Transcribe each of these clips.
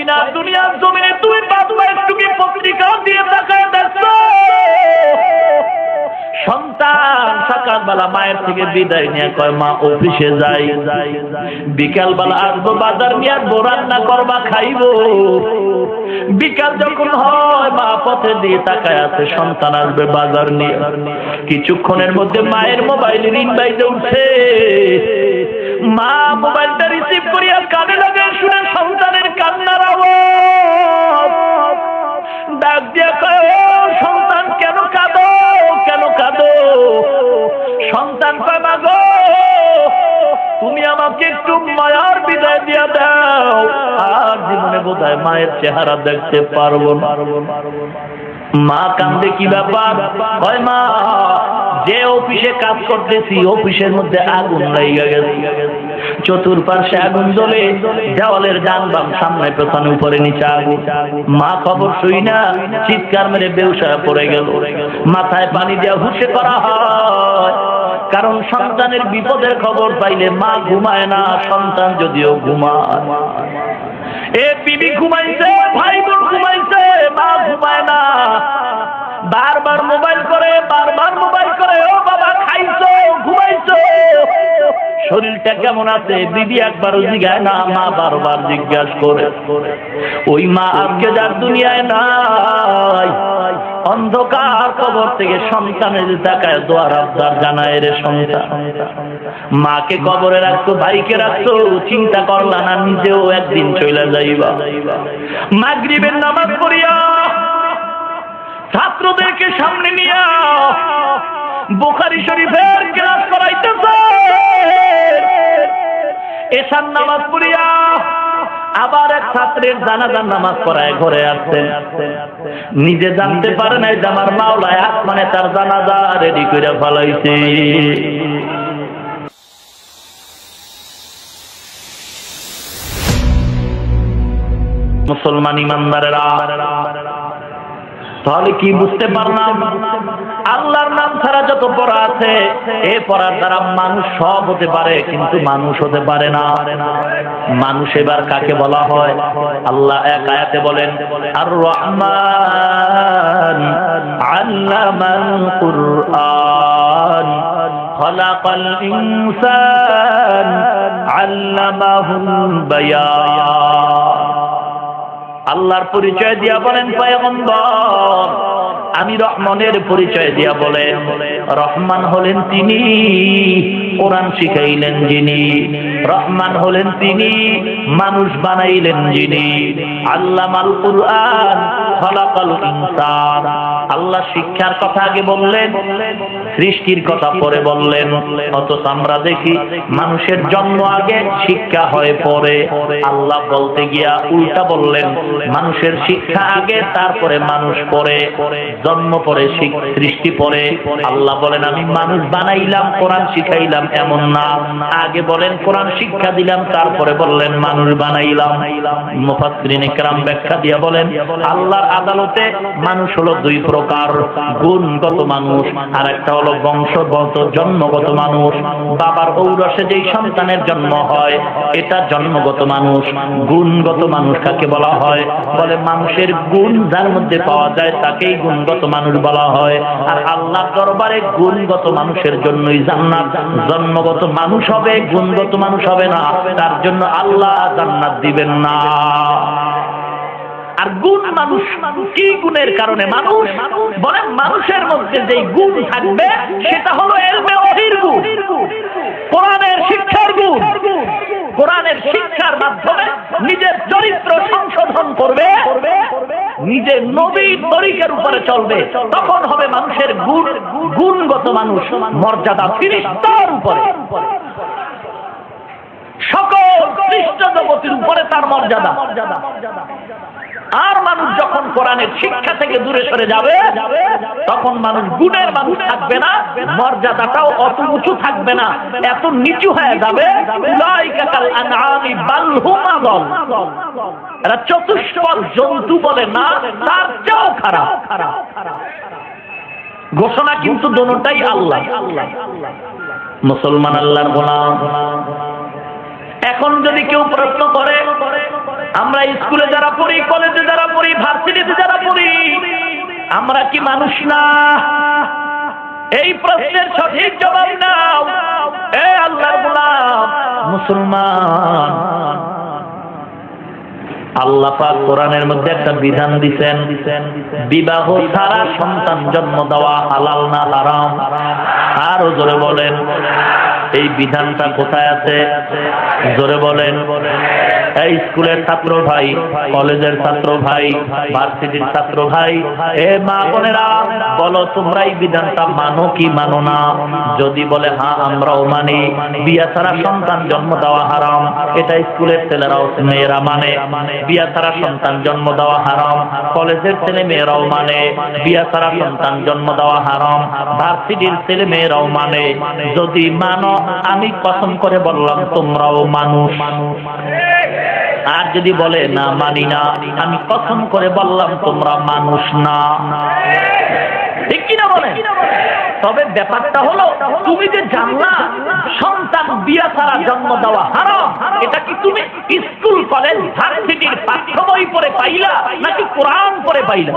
কিনা দুনিয়ার জমিনে তুমি বাবা একটু কি পত্রিকা দিয়ে তাকায় দেখছো সন্তান সকালবেলা মায়ের থেকে বিদায় নিয়ে কয় মা অফিসে যাই, বিকালবেলা আসবো বাজার নিয়ে আসবো রান্না করবা খাইবো। বিকাল যখন হয় মা পথে দিয়ে তাকায় আছে সন্তান আসবে বাজার নিয়ে। কিছুক্ষণের মধ্যে মায়ের মোবাইলে রিং বাইতে উঠছে, মা মোবাইলটা রিসিভ করিয়া কানে লাগায় শুনে সন্তানের কান্নার আওয়াজ। ডাক দিয়া কয় সন্তান কেন কাঁদো, কেন কাঁদো? সন্তান কয় মা গো তুমি আমাকে একটু মায়ার বিদায় দিয়া দাও, আর জীবনে বোধহয় মায়ের চেহারা দেখতে পারবো না। মা কান্দে কি ব্যাপার? কয় মা যে অফিসে কাজ করতেছি অফিসের মধ্যে আগুন লেগে গেছে, চতুর্পাশে আগুন জ্বলে, দেওয়ালের ডান বাম সামনে পেছনে উপরে নিচে আগুন। মা খবর শুই না চিৎকার মেরে বেহুশ হয়ে পড়ে গেল। মাথায় পানি দেওয়া হুঁশে করা হয়, কারণ সন্তানের বিপদের খবর পাইলে মা ঘুমায় না, সন্তান যদিও ঘুমায়। এ বিবি ঘুমাইছে, ভাই বোন ঘুমাইছে, মা ঘুমায় না, বারবার মোবাইল করে, বারবার মোবাইল করে ও বাবা খাইছো, ঘুমাইছো, শরীরটা কেমন আছে? বিবি একবারও জিজ্ঞাসা না, মা বারবার জিজ্ঞাসা করে। ওই মা আজকে যার দুনিয়ায় নাই, অন্ধকার কবর থেকে সন্তানের তাকায় দোয়ার আবদার জানায় রে সন্তান। মাকে কবরে রাখতো, ভাইকে রাখতো, চিন্তা করলা না নিজেও একদিন চলে যাইবা। মাগরিবের নামাজ পড়িয়া ছাত্রদেরকে সামনে নিয়া বুখারী শরীফের ক্লাস করাইতেছে, এশার নামাজ পড়িয়া আবার এক ছাত্রের জানাজার নামাজ পড়ায় ঘরে আসছেন। নিজে জানতে পারে নাই যে আমার মাওলা আসমানে তার জানাজা রেডি করে ফেলাইছে। মুসলমান ইমানদারেরা তাহলে কি বুঝতে পারলাম? আল্লাহর নাম ছাড়া যত পড়া আছে এ পড়ার দ্বারা মানুষ সব হতে পারে, কিন্তু মানুষ হতে পারে না। মানুষ এবার কাকে বলা হয়? আল্লাহ এক আয়াতে বলেন আর রহমান আল্লামাল কুরআন খালাকাল ইনসান আল্লামাহুল বায়ান। আল্লাহর পরিচয় দিয়া বলেন পয়গম্বর, আমি রহমানের পরিচয় দিয়া বলেন রহমান হলেন তিনি, কোরআন শিখাইলেন যিনি। রহমান হলেন তিনি, মানুষ বানাইলেন যিনি। আল্লামাল কুরআন খালাকাল ইনসান। আল্লাহ শিক্ষার কথা আগে বললেন, সৃষ্টির কথা পরে বললেন। অথচ আমরা দেখি মানুষের জন্ম আগে, শিক্ষা হয় পরে। আল্লাহ বলতে গিয়া উল্টা বললেন, মানুষের শিক্ষা আগে তারপরে মানুষ পরে, জন্ম পরে সৃষ্টি পরে। আল্লাহ বলেন আমি মানুষ বানাইলাম কোরআন শিখাইলাম, এমন না। আগে বলেন কোরআন শিক্ষা দিলাম, তারপরে বললেন মানুষ বানাইলাম। মুফাসসিরিন ইকরাম ব্যাখ্যা দিয়া বলেন আল্লাহর আদালতে মানুষ হলো দুই প্রকার, গুণগত মানুষ আর একটা হলো বংশগত জন্মগত মানুষ। বাবার ঔরসে যেই সন্তানের জন্ম হয় এটা জন্মগত মানুষ। গুণগত মানুষ কাকে বলা হয়? বলে মানুষের গুণ যার মধ্যে পাওয়া যায় তাকেই গুণগত মানুষ বলা হয়। আর আল্লাহর দরবারে গুণগত মানুষের জন্যই জান্নাত। জন্মগত মানুষ হবে, গুণগত মানুষ হবে না, তার জন্য আল্লাহ জান্নাত দিবেন না। আর গুণ মানুষ, কি গুণের কারণে মানুষ? বলে মানুষের মধ্যে যেই গুণ থাকবে সেটা হলো ইলমে ওহীর গুণ, কোরআনের শিক্ষার গুণ। কোরআনের শিক্ষার মাধ্যমে নিজের চরিত্র সংশোধন করবে, নিজের নবীর তরিকার উপরে চলবে, তখন হবে মানুষের গুণ, গুণগত মানুষ। মর্যাদা ফেরেশতার উপরে, সকল সৃষ্ট জগতের উপরে তার মর্যাদা। আর মানুষ যখন কোরআনের শিক্ষা থেকে দূরে সরে যাবে তখন মানুষ গুণের মানুষ থাকবে না, মর্যাদাটাও অত উঁচু থাকবে না, এত নিচু হয়ে যাবে। উলাইকা কাল আনআমি বাল হুম আযাল। এরা চতুষ্পদ জন্তু বলে না, তার চেয়েও খারাপ। ঘোষণা কিন্তু দুটোটাই আল্লাহ। মুসলমান আল্লাহর গোলাম। এখন যদি কেউ প্রশ্ন করে আমরা স্কুলে যারা পড়ি, কলেজে যারা পড়ি, ভার্সিটিতে যারা পড়ি, আমরা কি মানুষ না? এই প্রশ্নের সঠিক জবাব নাও। এ আল্লাহর গোলাম মুসলমান, আল্লাহ পাক কোরআনের মধ্যে একটা বিধান দিবেন, বিবাহ ছাড়া সন্তান জন্ম দেওয়া হালাল না হারাম? আরো জোরে বলেন, এই বিধানটা কোথায় আছে? জোরে বলেন। এই স্কুলের ছাত্র ভাই, কলেজের ছাত্র ভাই, ভার্সিটির ছাত্র ভাই, এ মা বোনেরা, বলো তোমরা এই বিধানটা মানো কি মানো না? যদি বলে হ্যাঁ আমরাও মানি, বিয়া ছাড়া সন্তান জন্ম দেওয়া হারাম, এটা স্কুলের ছেলেরাও মেয়েরা মানে। বিয়া ছাড়া সন্তান জন্ম দেওয়া হারাম, কলেজের ছেলে মেয়েরাও মানে। বিয়া ছাড়া সন্তান জন্ম দেওয়া হারাম, ভার্সিটির ছেলে মেয়েরাও মানে। যদি মানো, আমি কসম করে বললাম তোমরাও মানুষ। আর যদি বলে না মানি না, আমি কসম করে বললাম তোমরা মানুষ না। ঠিক কিনা বলে? তবে ব্যাপারটা হলো, তুমি যে জানলা সন্তান বিয়া ছাড়া জন্ম দেওয়া হারাম, এটা কি তুমি স্কুল কলেজ ভার্সিটির পাঠ্য বই পড়ে পাইলা নাকি কোরআন পড়ে পাইলা?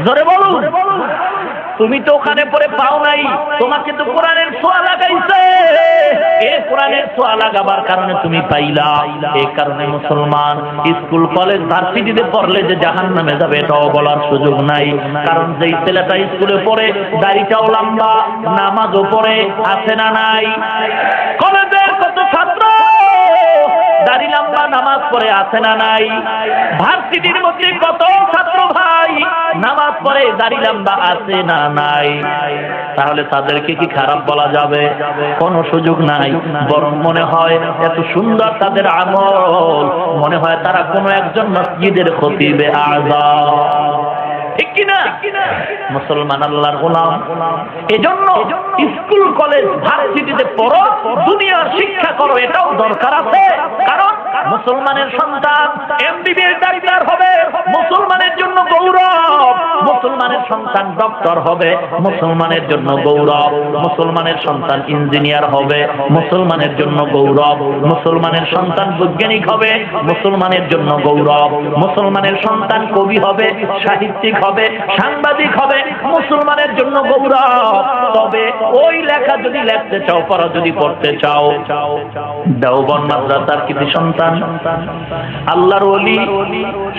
জোরে বলুন। তুমি তো ওখানে পড়ে পাও নাই, তোমাকে তো কোরআনের ছোঁয়া লাগাইছে। এই কোরআনের ছোঁয়া লাগাবার কারণে তুমি পাইলা। এই কারণে মুসলমান, স্কুল কলেজ ভার্সিটিতে পড়লে যে জাহান্নামে যাবে এটাও বলার সুযোগ নাই। কারণ যেই ছেলেটা স্কুলে পড়ে, দাড়িটাও লম্বা, নামাজও পড়ে, আছে না নাই? কলেজের কত ছাত্র দাড়ি লম্বা, নামাজ পড়ে, আছে না নাই? ভার্সিটির মধ্যে কত ছাত্র ভাই নামাজ পড়ে, দাড়ি লম্বা, আছে না নাই? তাহলে তাদেরকে কি খারাপ বলা যাবে? কোনো সুযোগ নাই। বরং মনে হয় এত সুন্দর তাদের আমল, মনে হয় তারা কোনো একজন মসজিদের খতিবে আযম। ঠিক কিনা? মুসলমান আল্লাহর গোলাম, এজন্য স্কুল কলেজ ভার্সিটিতে পড়ো, দুনিয়ার শিক্ষা করো, এটাও দরকার আছে। কারণ মুসলমানের সন্তান এমবিবিএস ডাক্তার হবে, মুসলমানের জন্য গৌরব। মুসলমানের সন্তান ডক্টর হবে, মুসলমানের জন্য গৌরব। মুসলমানের সন্তান ইঞ্জিনিয়ার হবে, মুসলমানের জন্য গৌরব। মুসলমানের সন্তান বৈজ্ঞানিক হবে, মুসলমানের জন্য গৌরব। মুসলমানের সন্তান কবি হবে, সাহিত্যিক হবে, সাংবাদিক হবে, মুসলমানের জন্য গৌরব। তবে ওই লেখা যদি লিখতে চাও, পড়া যদি পড়তে চাও, দেওবন্দ মাদ্রাসার কৃতি সন্তান আল্লাহর ওলি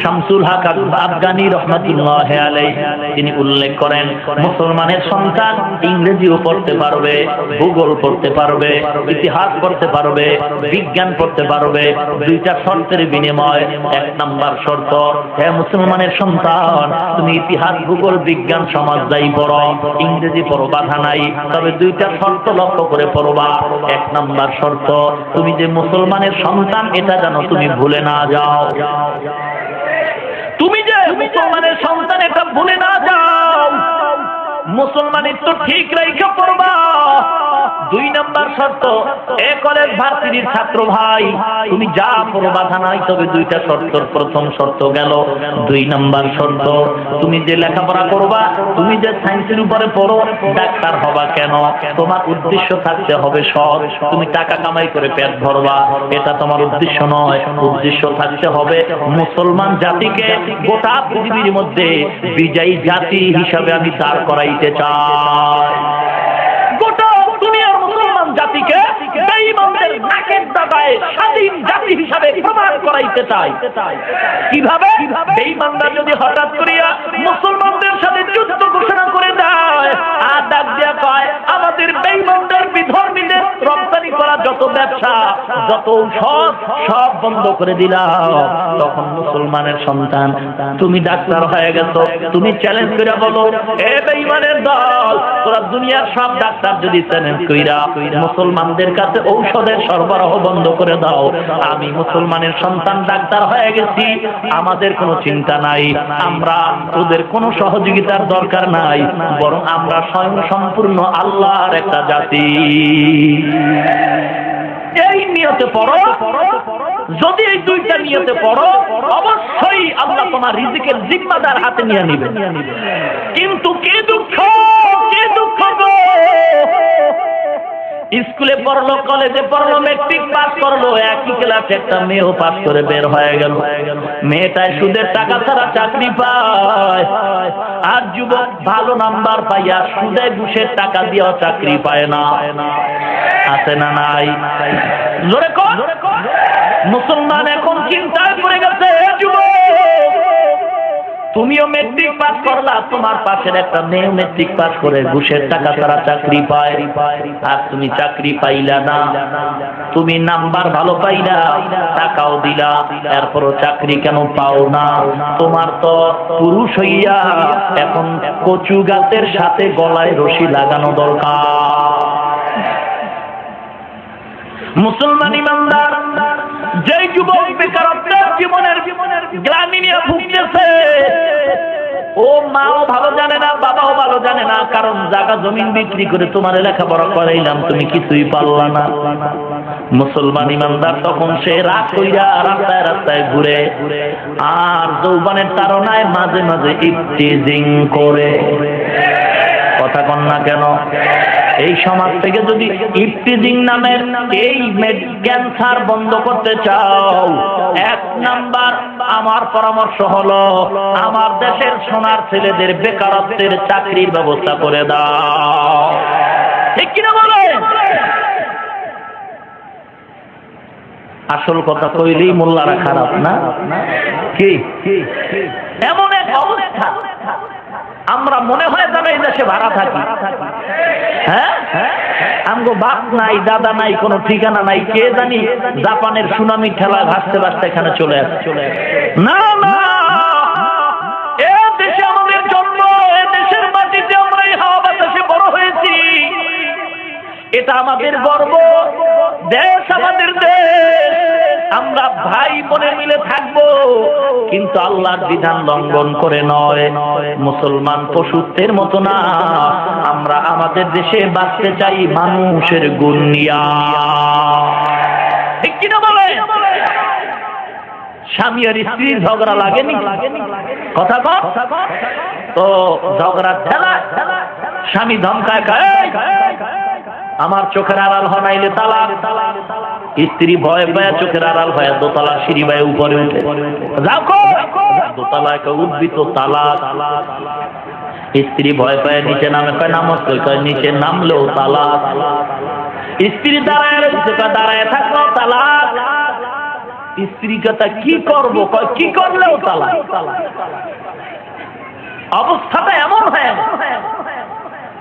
শামসুল হক আফগানি রাহমাতুল্লাহ আলাইহি, তিনি উল্লেখ করেন মুসলমানের সন্তান ইংরেজিও পড়তে পারবে, ভূগোল পড়তে পারবে, ইতিহাস পড়তে পারবে, বিজ্ঞান পড়তে পারবে। দুইটা শর্তের বিনিময়। এক নাম্বার শর্ত, হে মুসলমানের সন্তান, তুমি ইতিহাস, ভূগোল, বিজ্ঞান, সমাজ যাই পড়ো, ইংরেজি পড়ো, বাধা নাই। তবে দুইটা শর্ত লক্ষ্য করে পড়বা। এক নাম্বার শর্ত, তুমি যে মুসলমানের সন্তান এটা যেন তুমি ভুলে না যাও। তুমি যে মুসলমানের সন্তান এটা ভুলে না যাও। মুসলমানের তো ঠিক রেখে পড়বা। দুই নাম্বার শর্ত, এ কলেজ ভার্সিটির ছাত্র ভাই, তুমি যা পড়ো বাধা নাই, তবে দুইটা শর্তর প্রথম শর্ত গেল। দুই নাম্বার শর্ত, তুমি যে লেখাপড়া করবা, তুমি যে সায়েন্সের উপরে পড়ো, ডাক্তার হবা কেন? তোমার উদ্দেশ্য থাকতে হবে সৎ। তুমি টাকা কামাই করে পেট ভরবা, এটা তোমার উদ্দেশ্য নয়। উদ্দেশ্য থাকতে হবে মুসলমান জাতিকে গোটা পৃথিবীর মধ্যে বিজয়ী জাতি হিসাবে আমি দাঁড় করাইতে চাই। গোটা দুনিয়ার মুসলমান জাতিকে বেঈমানদের নাকের দাগায় স্বাধীন জাতি হিসাবে প্রমাণ করাইতে চাই। কিভাবে? বেঈমানরা যদি হঠাৎ করিয়া মুসলমানদের সাথে যুদ্ধ ঘোষণা করে দেয়, আর ডাক দিয়া কয় আমাদের বেঈমানদের, বিধর্মীদের রপ্তানি করা যত ব্যবসা, যত ঔষধ সব বন্ধ করে দিলাম, তখন মুসলমানের সন্তান, তুমি ডাক্তার হয়ে গেছো, তুমি চ্যালেঞ্জ করে বলো, এ বেঈমানের দল, তোরা দুনিয়ার সব ডাক্তার যদি চ্যালেঞ্জ কইরা মুসলমানদের কাছে ঔষধের সরবরাহ বন্ধ করে দাও, আমি মুসলমানের সন্তান ডাক্তার হয়ে গেছি, আমাদের কোনো চিন্তা নাই, আমরা ওদের কোনো সহযোগিতার দরকার নাই, বরং আমরা স্বয়ং সম্পূর্ণ আল্লাহর একটা জাতি। এই নিয়তে পড়ো। যদি এই দুইটা নিয়তে পড়ো, অবশ্যই আল্লাহ তোমার রিজিকের জিম্মাদার হাতে নিয়ে নিবে। কিন্তু কি দুঃখ, কি দুঃখ গো, স্কুলে পড়লো, কলেজে পড়লো, মেট্রিক পাস করলো, একই ক্লাসে একটা মেয়েও পাস করে বের হয়ে গেল। মেয়েটায় সুদের টাকা ছাড়া চাকরি পায়, আর যুবক ভালো নাম্বার পাইয়া সুদে ঘুষের টাকা দিয়েও চাকরি পায় না। আছে না নাই? জোরে কর। মুসলমান এখন চিন্তায় পড়ে গেছে। যুবক, তুমিও মেট্রিক পাস করলা, তোমার পাশের একটা মেয়ে মেট্রিক পাস করে ঘুষের টাকা ছাড়া চাকরি পায়, আর তুমি চাকরি পাইলা না। তুমি নাম্বার ভালো পাইলা, টাকাও দিলা, এরপরও চাকরি কেন পাও না? তোমার তো পুরুষ হইয়া এখন কচু গাছের সাথে গলায় রশি লাগানো দরকার। মুসলমান ইমানদার, যে যুবক বেকারত্বের জীবনের গ্লানি নিয়ে ভুগতেছে, ও মাও ভালো জানে না, বাবাও ভালো জানে না, কারণ জায়গা জমিন বিক্রি করে তোমার লেখাপড়া করাইলাম, তুমি কিছুই পারলা না। মুসলমান ইমানদার তখন সে রাগ কইরা রাস্তায় রাস্তায় ঘুরে, আর যৌবনের তাড়নায় মাঝে মাঝে ইফতিজিং করে। কথা কন না কেন? এই সমাজ থেকে যদি ইফতিজিং নামের এই ক্যান্সার বন্ধ করতে চাও, এক নাম্বার আমার পরামর্শ হলো, আমার দেশের সোনার ছেলেদের বেকারত্বের চাকরির ব্যবস্থা করে দাও। ঠিক কিনা বলেন? আসল কথা কইলেই মোল্লারা খারাপ না কি? এমন এক অবস্থা, আমরা মনে হয় যেন এই দেশে ভাড়া থাকি। হ্যাঁ, আমগো বাপ নাই, দাদা নাই, কোনো ঠিকানা নাই, কে জানি জাপানের সুনামি ঠেলা ভাসতে ভাসতে এখানে চলে আসে। না না, এ দেশে আমাদের জন্ম, এ দেশের মাটিতে আমরা এই হাওয়া বাতাসে বড় হয়েছি। এটা আমাদের গর্ব, দেশ আমাদের দেশ, আমরা ভাই বোনে মিলে থাকবো, কিন্তু আল্লাহর বিধান লঙ্ঘন করে নয়। মুসলমান পশুত্বের মতো না, আমরা আমাদের দেশে বাঁচতে চাই মানুষের গুণ নিয়া। ঠিক কিনা বলে? স্বামী আর স্ত্রীর ঝগড়া লাগেনি? কথা কর। তো ঝগড়ার ঠেলা স্বামী ধমকায়, আমার চোখের আড়াল হনাইলে তালাক। স্ত্রী ভয় পায় চোখের আড়াল হয় দোতলা সিঁড়ি বায়ে উপরে উঠে, যাও দোতলায় উঠবি তো তালাক। স্ত্রী ভয় পায় নিচে নামে, কয় নামস কয় নিচে নামলেও তালাক। স্ত্রী দাঁড়ায় রয়েছে, কয় দাঁড়ায় থাকলেও তালাক। স্ত্রী কথা কি করবো, কয় কি করলেও তালাক। অবস্থাটা এমন হয়,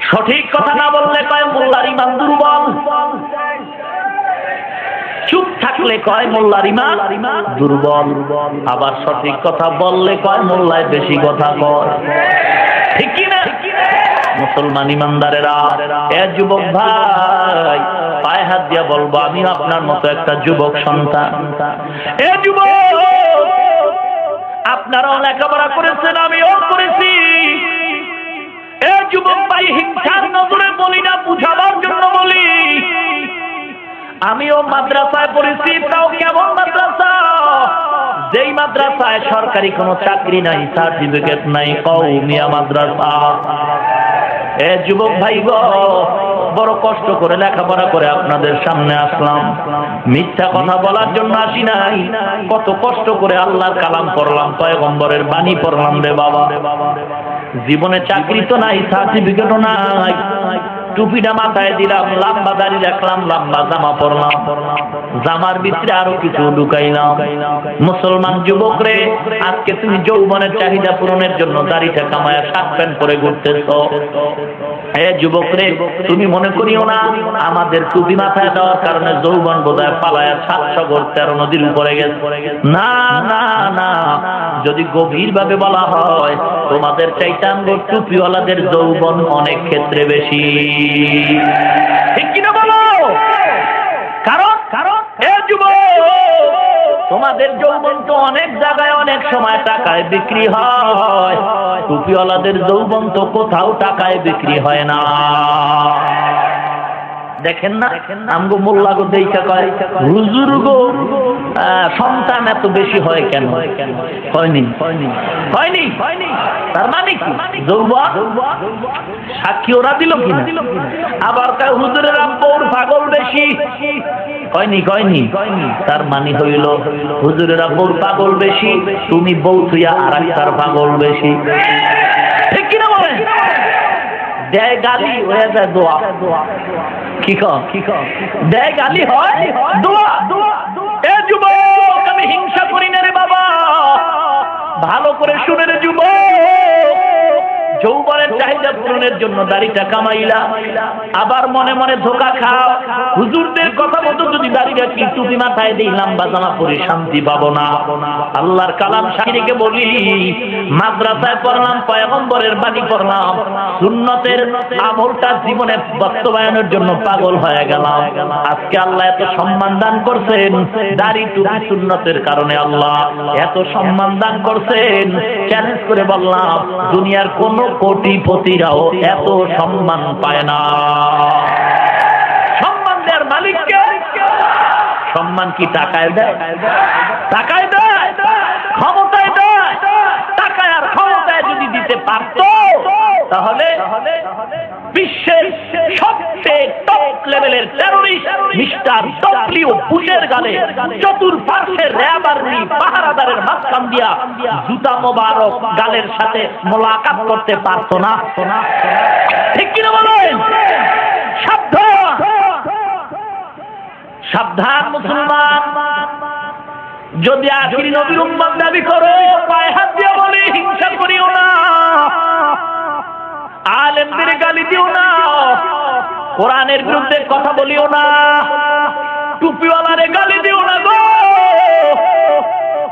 সঠিক কথা না বললে কয় মোল্লার ইমান দুর্বল, চুপ থাকলে কয় মোল্লার ইমান দুর্বল, আবার সঠিক কথা বললে কয় মোল্লায় বেশি কথা কয়। ঠিক কি না? মুসলমান ইমানদারেরা, এ যুবক ভাই, পায়ে হাত দিয়া বলবো, আমি আপনার মতো একটা যুবক সন্তান। এ যুবক, আপনারাও লেখাপড়া করেছেন, আমিও করেছি। এ যুবক ভাই, হিংসার নজরে বলি না, বুঝাবার জন্য বলি। আমিও মাদ্রাসায় পড়েছি, তাও কেমন মাদ্রাসা? যেই মাদ্রাসায় সরকারি কোনো চাকরি নাই, সার্টিফিকেট নাই, কওমিয়া মাদ্রাসা। এ যুবক ভাই গো, বড় কষ্ট করে লেখাপড়া করে আপনাদের সামনে আসলাম। মিথ্যা কথা বলার জন্য আসি নাই, কত কষ্ট করে আল্লাহর কালাম পড়লাম, পয়গম্বরের বাণী পড়লাম রে বাবা। জীবনে চাকরি তো নাই, সার্টিফিকেটও নাই, টুপিটা মাথায় দিলাম, লম্বা দাড়ি রাখলাম, লম্বা জামা পরলাম, জামার ভিতরে আরো কিছু ঢুকাইলাম। মুসলমান যুবক রে, আজকে তুমি যৌবনের চাহিদা পূরণের জন্য দাড়িটা কামায়া শার্ট প্যান্ট পরে ঘুরতেছ। এ যুবক রে, তুমি মনে করিও না আমাদের টুপি মাথায় দেওয়ার কারণে যৌবন বোধহয় পালায়া 7 সাগর 13 নদীর উপরে গেছে। না না না, যদি গভীর ভাবে বলা হয়, তোমাদের চাইতে আমগো টুপিওয়ালাদের যৌবন অনেক ক্ষেত্রে বেশি। ঠিক কিনা বলো? কারণ এ যুবক, তোমাদের যৌবন তো অনেক জায়গায় অনেক সময় টাকায় বিক্রি হয়, টুপিওয়ালাদের যৌবন তো কোথাও টাকায় বিক্রি হয় না। দেখেন না আমগো মোল্লা গো দেইখা কয় হুজুর গো সন্তান এত বেশি হয় কেন? হয়নি হয়নি তার মানে কি যৌবন সাক্ষী ওরা দিল কিনা? আবার কয় হুজুরের আব্বুর পাগল বেশি। কয়নি তার মানে হইল হুজুরের আব্বুর পাগল বেশি, তুমি বউ থুইয়া আর একটার পাগল বেশি। ঠিক কিনা বলেন? দেয় গালি হয়ে যায় দোয়া। কি দেয় গালি হয় দোয়া। এ যুবক আমি হিংসা করি না রে বাবা, ভালো করে শুনে রে যুবক, যৌবনের চাহিদা পূরণের জন্য দাড়িটা কামাইলা, আবার মনে মনে ধোকা খাও। হুজুরদের কথা মতো যদি দাড়ি রাখি, টুপি মাথায় দিই, লম্বা জামা পরে শান্তি পাবো না। আল্লাহর কালাম শাহিকে বলি, মাদ্রাসায় পড়লাম, পয়গম্বরের বাণী পড়লাম, সুন্নতের আমলটা জীবনে বাস্তবায়নের জন্য পাগল হয়ে গেলাম। আজকে আল্লাহ এত সম্মান দান করছেন, দাড়ি টুপি সুন্নতের কারণে আল্লাহ এত সম্মান দান করছেন। চ্যালেঞ্জ করে বললাম, দুনিয়ার কোন কোটিপতিরাও এত সম্মান পায় না। সম্মান দেওয়ার মালিককে। সম্মান কি টাকায় দেয়? টাকায় দেয়, ক্ষমতায় দেয়। টাকায় আর ক্ষমতায় যদি দিতে পারত, তাহলে বিশ্বের সবচেয়ে টপ লেভেলের টেররিস্ট মিস্টার ডব্লিউ বুশের গালে চতুর্পার্শ্বে র্যাব আর্মি পাহারাদারের মাঝখান দিয়া জুতা মোবারক গালের সাথে মোলাকাত করতে পারতো না। ঠিক কিনা বলেন? সাবধান সাবধান মুসলমান, যদি আখিরি নবীর উম্মত দাবি করো, পায়ে হাত দিয়ে বলি হিংসা করিও না, আলেমদের গালি দিও না, কোরআনের বিরুদ্ধে কথা বলিও না, টুপিওয়ালারে গালি দিও না গো।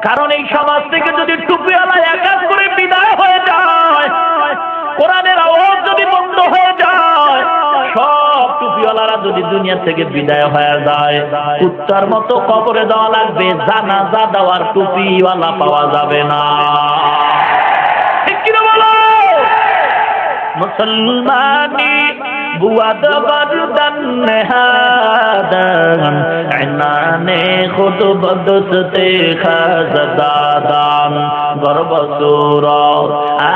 কারণ এই সমাজ থেকে যদি টুপিওয়ালা একাজ করে বিদায় হয়ে যায়, কোরআনের আওয়াজ যদি বন্ধ হয়ে যায়, সব টুপিওয়ালারা যদি দুনিয়া থেকে বিদায় হয়ে যায়, কুত্তার মতো কবরে দেওয়া লাগবে, জানাজা দেওয়ার টুপিওয়ালা পাওয়া যাবে না। ঠিক কিনা বলো? মুসলমানি বুয়াদ বরদান নেহাদান ইনানে খুদ বদসতে খাজদাদান গর্ব সুরা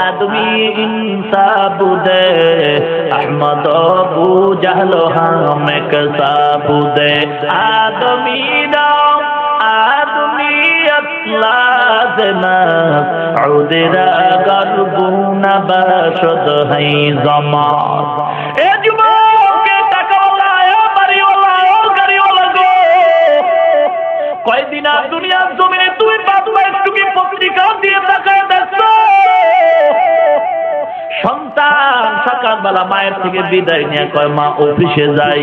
আদমি ইনসাবুদে আহমদ আবু জাহল হামে কসাবুদে আদমি নাম আদমিয়ত লাজনা উদরা গরবুনা বাশদ হাই জামাত। এ যুবক, টাকাওয়ালা, বাড়িওয়ালা, গাড়িওয়ালা গো, কয়দিন আর দুনিয়ার জমিনে তুমি 5-22 টুকি পত্রিকা দিয়ে তাকায় দেখছো? সন্তান সকালবেলা মায়ের থেকে বিদায় নিয়ে কয় মা অফিসে যাই,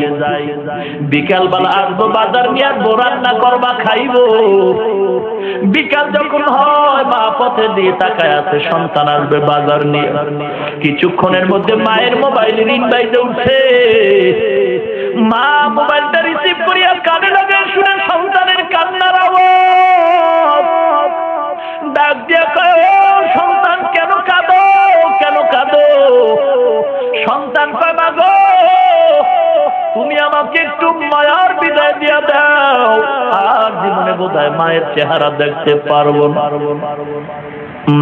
বিকালবেলা আসবো বাজার নিয়ে রান্না করবা খাইবো। বিকাল যখন হয় মা পথে দিয়ে তাকায় আছে, সন্তান আসবে বাজার নিয়ে। কিছুক্ষণের মধ্যে মায়ের মোবাইলে রিং বাইতে উঠছে, মা মোবাইলটা রিসিভ করিয়া কানে লাগায় শুনে সন্তানের কান্নার আওয়াজ। ডাক দিয়া কয়, সন্তান কেন কাঁদো, কেন কাঁদো? সন্তান কয়, মা গো তুমি আমাকে একটু মায়ার বিদায় দিয়া দাও, আর জীবনে বোধহয় মায়ের চেহারা দেখতে পারবো না।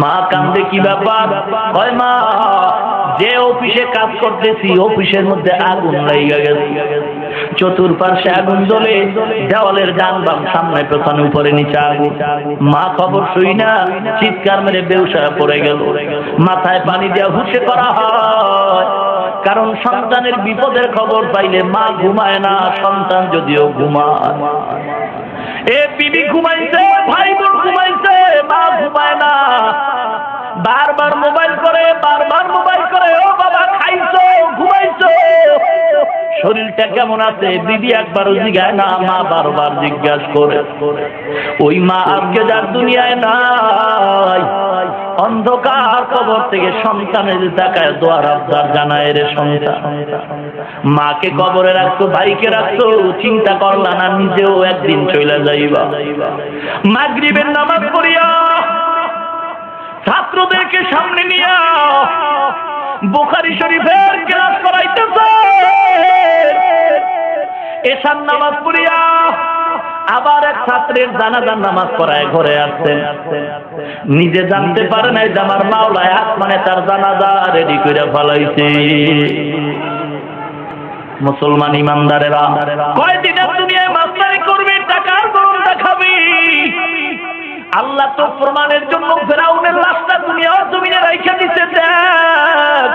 মা কান্দে, কি ব্যাপার? কয় মা, যে অফিসে কাজ করতেছি অফিসের মধ্যে আগুন লেগে গেছে, চতুর্পার্শ্বে আগুন জ্বলে, দেওয়ালের ডান বাম সামনে পেছনে উপরে নিচে আগুন। মা খবর শুই না চিৎকার মেরে বেহুশ হয়ে পড়ে গেল। মাথায় পানি দেওয়া হুঁশে করা হয়, কারণ সন্তানের বিপদের খবর পাইলে মা ঘুমায় না, সন্তান যদিও ঘুমায়। এ বিবি ঘুমাইছে, ভাই বোন ঘুমাইছে, মা ঘুমায় না, বারবার মোবাইল করে, বারবার মোবাইল করে, ও বাবা খাইছো, ঘুমাইছো, শরীরটা কেমন আছে? বিবি একবারও জিজ্ঞাসা না, মা বারবার জিজ্ঞাসা করে। ওই মা আজকে যার দুনিয়ায় নাই, অন্ধকার কবর থেকে সন্তানের তাকায় দোয়ার আবদার জানায়, রে সন্তান, মাকে কবরে রাখতো, ভাইকে রাখতো, চিন্তা করলা না নিজেও একদিন চলে যাইবা? মাগরিবের নামাজ পড়িয়া ছাত্রদেরকে সামনে নিয়া বুখারী শরীফের ক্লাস করাইতেছে, এশার নামাজ পড়িয়া আবার এক ছাত্রের জানাজার নামাজ পড়ায় ঘরে আসছেন। নিজে জানতে পারে নাই যে আমার মাওলায় আসমানে তার জানাজা রেডি করে ফেলাইছে। মুসলমান ইমানদারেরা, কয়দিনের দুনিয়ায় মাস্তানি করবি, টাকার গরম দেখাবি। আল্লাহ তো প্রমাণের জন্য ফেরাউনের লাশটা দুনিয়ার জমিনে রাইখা দিতে দেন।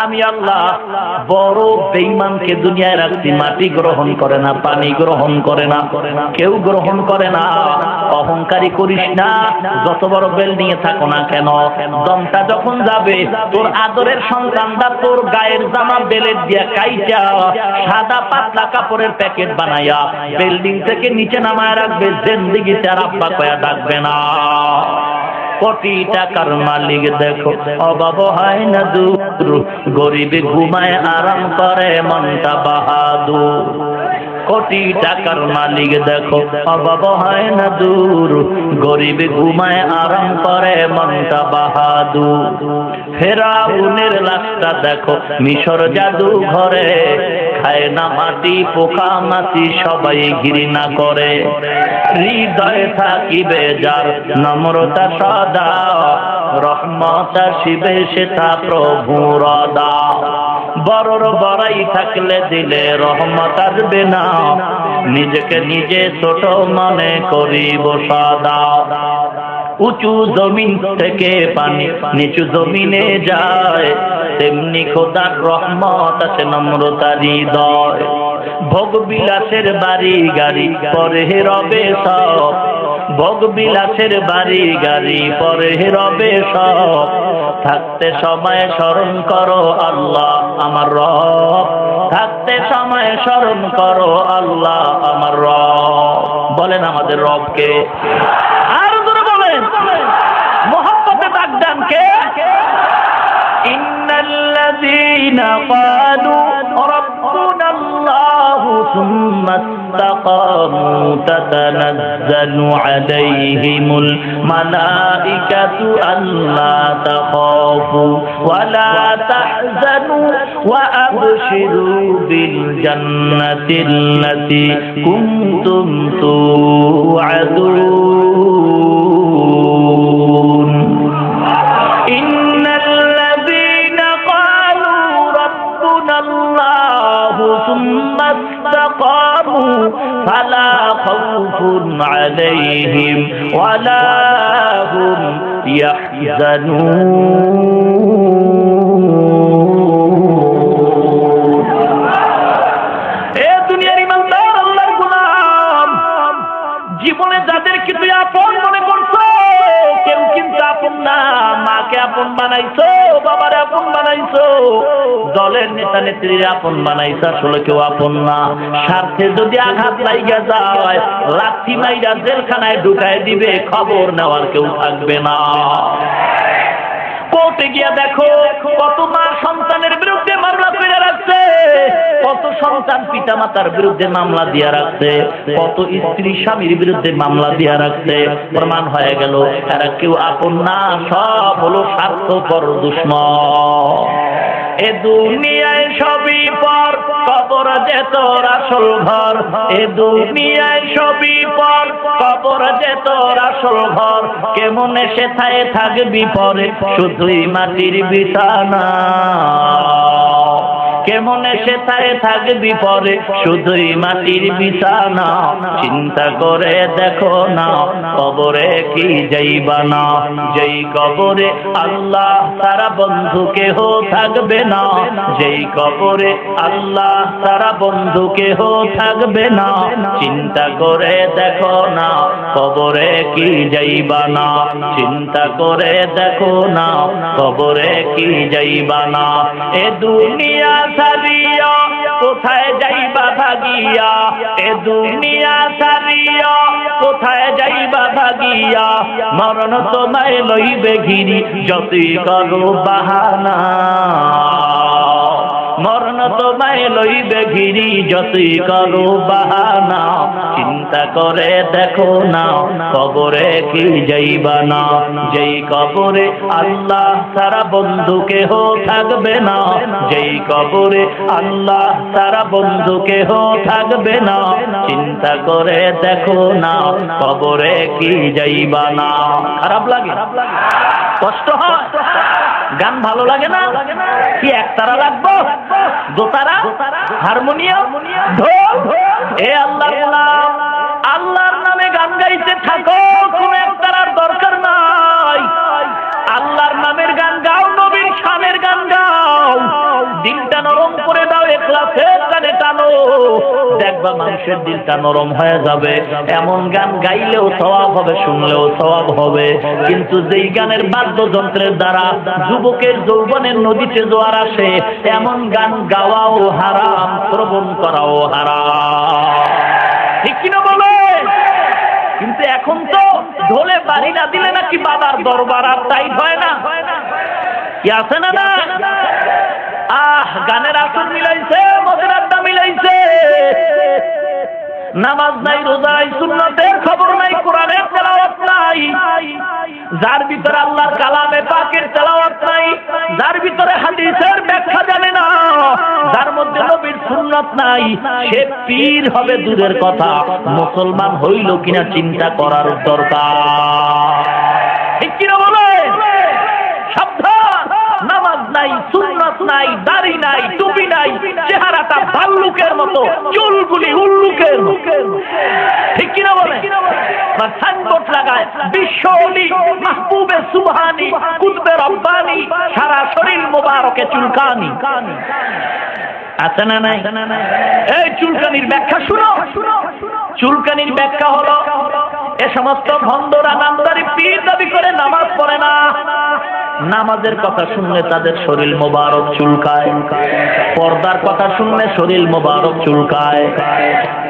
আমি আল্লাহ বড় বেঈমানকে দুনিয়ায় রাখছি, মাটি গ্রহণ করে না, পানি গ্রহণ করে না, কেউ গ্রহণ করে না। অহংকারী করিস না, যত বড় বিল্ডিং এ থাকো না কেন, দমটা যখন যাবে তোর আদরের সন্তানটা তোর গায়ের জামা বেলেট দিয়া কাইটা সাদা পাতলা কাপড়ের প্যাকেট বানাইয়া বিল্ডিং থেকে নিচে নামায় রাখবে, জিন্দেগিতে আর আব্বা কয়া ডাকবে না। কোটি টাকার মালিক দেখো অভাব হয় না দূর, গরিবে ঘুমায় আরাম করে মনটা বাহাদুর। কোটি টাকার মালিক দেখো অভাব হয় না দূর, গরিবে ঘুমায় আরাম করে মনটা বাহাদুর। ফেরাউনের লাশটা দেখো মিশর জাদু ঘরে, খায় না মাটি পোকা মাছি সবাই ঘৃণা করে। হৃদয়ে থাকিবে যার নম্রতা সদা, রহমত আসিবে সেটা প্রভুর দা। বড়র বড়াই থাকলে দিলে রহমত আসবে না, নিজেকে নিজে ছোট মনে করিব সদা। উঁচু জমিন থেকে পানি নিচু জমিনে যায়, তেমনি খোদার রহমত আছে নম্রতার হৃদয়। ভোগ বিলাসের বাড়ি গাড়ি পরে রবে সব, ভোগ বিলাসের বাড়ি গাড়ি পরে রবে সব। থাকতে সময় স্মরণ করো আল্লাহ আমার রব, থাকতে সময় স্মরণ করো আল্লাহ আমার রব। বলেন আমাদের রবকে, আর জোরে বলেন, মোহাম্মতে ডাক দেন কে? ইন্নাল্লাযীনা ক্বালু রাব্বুনাল্লাহু সুম্মা ইসতাকামু তাতানাজ্জালু আলাইহিমুল মালাইকাতু আল্লা তাখাফু ওয়া লা তাহজানু ওয়া আবশিরু বিল জান্নাতিল্লাতী কুনতুম তুআদুন। ثم استقاموا فلا خوف عليهم ولا هم يحزنون। এ দুনিয়ার ইমানদার আল্লাহর গোলাম, জীবনে যাদেরকে তুই আপন মনে করছো, কেউ কিন্তু আপন না। মাকে আপন বানাইছো, বাবারে আপন বানাইছো, দলের নেতা নেত্রীর আপন বানাইছো, আসলে কেউ আপন না। স্বার্থে যদি আঘাত লাইগা যায়, লাঠি মাইরা জেলখানায় ঢুকায় দিবে, খবর নেওয়ার কেউ থাকবে না। কোর্টে গিয়া দেখো কত মা সন্তানের বিরুদ্ধে মামলা করে রাখছে, কত সন্তান পিতা মাতার বিরুদ্ধে মামলা দিয়া রাখছে, কত স্ত্রী স্বামীর বিরুদ্ধে মামলা দিয়া রাখছে। প্রমাণ হয়ে গেল এরা কেউ আপন না, সব হলো স্বার্থপর দুশমন। এ দুনিয়ায় সবই পর, কবর যে তোর আসল ঘর। এ দুনিয়ায় সবই পর, কবর যে তোর আসল ঘর। কেমনে সেথায় থাকবি পরে, শুধুই মাটির বিছানা। কেমনে সেথায় থাকবি পরে, শুধুই মাটির বিছানা। চিন্তা করে দেখো না, কবরে কি যাইবা না। যেই কবরে আল্লাহ তারা বন্ধু কেহ থাকবে না, যেই কবরে আল্লাহ তারা বন্ধু কেহ থাকবে না। চিন্তা করে দেখো না, কবরে কি যাইবা না। চিন্তা করে দেখো না, কবরে কি যাইবা না। এ দুনিয়া ছাড়িয়া কোথায় যাইবা ভাগিয়া, এ দুনিয়া ছাড়িয়া কোথায় যাইবা ভাগিয়া। মরণ তোমায় লইবে ঘিরি, যতই করো বাহানা। মরণ তোমায় লইবে ঘিরি যতই করো বাহানা চিন্তা করে দেখো না কবরে কি যাইবা না যেই কবরে আল্লাহ ছাড়া বন্ধু কেহ থাকবে না যেই কবরে আল্লাহ ছাড়া বন্ধু কেহ থাকবে না চিন্তা করে দেখো না কবরে কি যাইবা না। খারাপ লাগে, কষ্ট হয়, গান ভালো লাগে না? কি একতারা লাগবো, দোতারা, হারমোনিয়াম, ঢোল? এ আল্লাহর গোলাম, আল্লাহর নামে গান গাইতে থাকো, কোন একতারার দরকার নাই। আল্লাহর নামের গান গাও, নবীর শানের গান গাও, দিলটা নরম করে দাও, ইখলাসের গানে টানো, দেখবা মানুষের দিলটা নরম হয়ে যাবে। এমন গান গাইলেও সওয়াব হবে, শুনলেও সওয়াব হবে। কিন্তু যেই গানের বাদ্যযন্ত্রের দ্বারা যুবকের যৌবনের নদীতে জোয়ার আসে, এমন গান গাওয়াও হারাম, শ্রবণ করাও হারাম। ঠিক কিনা বলে? কিন্তু এখন তো ঢোলে বাড়ি না দিলে নাকি বাবার দরবার আর টাইট হয় না, কি আছে না? না, গানের আসর মিলাইছে, মদের আড্ডা মিলাইছে, নামাজ নাই, রোজা নাই, সুন্নতের খবর নাই, কোরআনের তেলাওয়াত নাই, যার ভিতরে আল্লাহর কালামে পাকের তেলাওয়াত নাই, যার ভিতরে হাদিসের ব্যাখ্যা জানে না, যার মধ্যে নবীর সুন্নাত নাই, সে পীর হবে দূরের কথা, মুসলমান হইল কিনা চিন্তা করার দরকার। ঠিক কিনা বলে? সাবধান, নামাজ নাই, সুন্নাত নাই, দাড়ি নাই, টুপি নাই, চেহারাটা ভাল্লুকের মতো, চুলগুলি উল্লুকের মতো। ঠিক কিনা বলে? সাইনবোর্ড লাগায় বিশ্ব ওলি, মাহবুবে সুবহানি, কুতবে রব্বানি, সারা শরীর মোবারকে চুলকানি। আছে না নাই? এই চুলকানির ব্যাখ্যা শুনো। চুলকানির ব্যাখ্যা হলো, এ সমস্ত ভণ্ডরা নামদারি পীর দাবি করে নামাজ পড়ে না, নামাজের কথা শুনলে তাদের শরীর মোবারক চুলকায়, পর্দার কথা শুনলে শরীর মোবারক চুলকায়,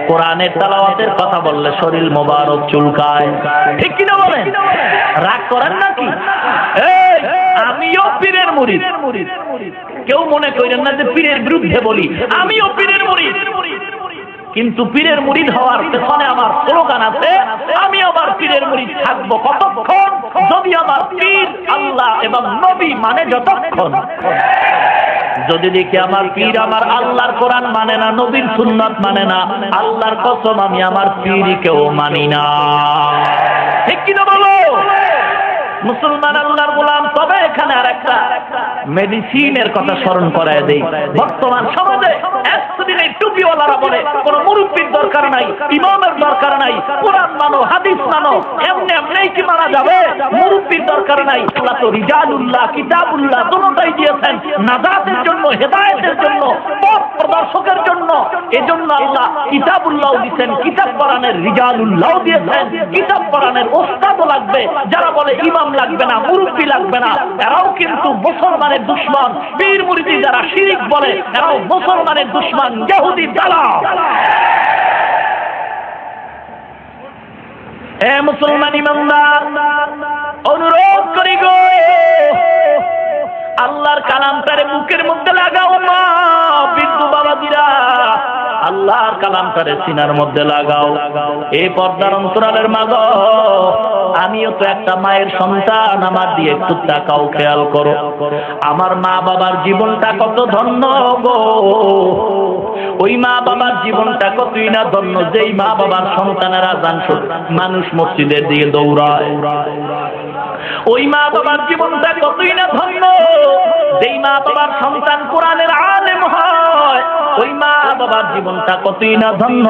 কোরআনের তেলাওয়াতের কথা বললে শরীর মোবারক চুলকায়। ঠিক কিনা বলেন? রাগ করেন নাকি? এই আমিও পীরের মুরিদ, কেউ মনে করেন না যে পীরের বিরুদ্ধে বলি, আমিও পীরের মুরিদ। কিন্তু পীরের মুরিদ হওয়ার পেছনে আমার স্লোগান আছে, আমি আবার পীরের মুরিদ থাকবো কতক্ষণ, যদি আমার পীর আল্লাহ এবং নবী মানে যতক্ষণ। যদি দেখি আমার পীর আমার আল্লাহর কোরআন মানে না, নবীর সুন্নাত মানে না, আল্লাহর কসম আমি আমার পীরকেও মানি না। ঠিক কিনা বলো? মুসলমান আল্লাহর গোলাম। তবে এখানে আর একটা মেডিসিনের কথা স্মরণ করায় দেই। বর্তমান সমাজে একদিনের টুপিওয়ালারা বলে কোন মুরব্বীর দরকার নাই, ইমামের দরকার নাই, কোরআন মানো, হাদিস মানো, এমনি এমনি কি মানা যাবে? মুরব্বীর দরকার নাই। আল্লাহ তো রিজালুল্লাহ, কিতাবুল্লাহ দুটোই দিয়েছেন নাজাতের জন্য, হেদায়েতের জন্য, পথ প্রদর্শকের জন্য। এজন্য আল্লাহ কিতাবুল্লাহ দিয়েছেন, কিতাব কোরআনের রিজালুল্লাহ দিয়েছেন। কিতাব কোরআনের ওস্তাদও লাগবে, যারা বলে ইমাম লাগবে না, মুরব্বী লাগবে না, এরাও কিন্তু মুসলমানের দুশমন। পীর মুরিদি যারা শিরক বলে, এরাও মুসলমানের দুশমন, ইহুদি দালাল। এ মুসলমান ইমানদার, অনুরোধ করি গো, আল্লাহর কালামটারে বুকের মধ্যে লাগাও মা, বিন্দু বাবাজিরা, আল্লাহর কালামটারে সিনার মধ্যে লাগাও। এই পর্দার অন্তরালের মা গো, আমিও তো একটা মায়ের সন্তান, আমার দিয়ে একটু তাকাও, খেয়াল করো। আমার মা বাবার জীবনটা কত ধন্য গো, ওই মা বাবার জীবনটা কতই না ধন্য, যেই মা বাবার সন্তানেরা জান মানুষ মসজিদের দিকে দৌড়ায়। ওই মা বাবার জীবনটা কতই না ধন্য, যেই মা বাবার সন্তান কোরআনের আলেম হয়। ওই মা বাবার জীবনটা কতই না ধন্য,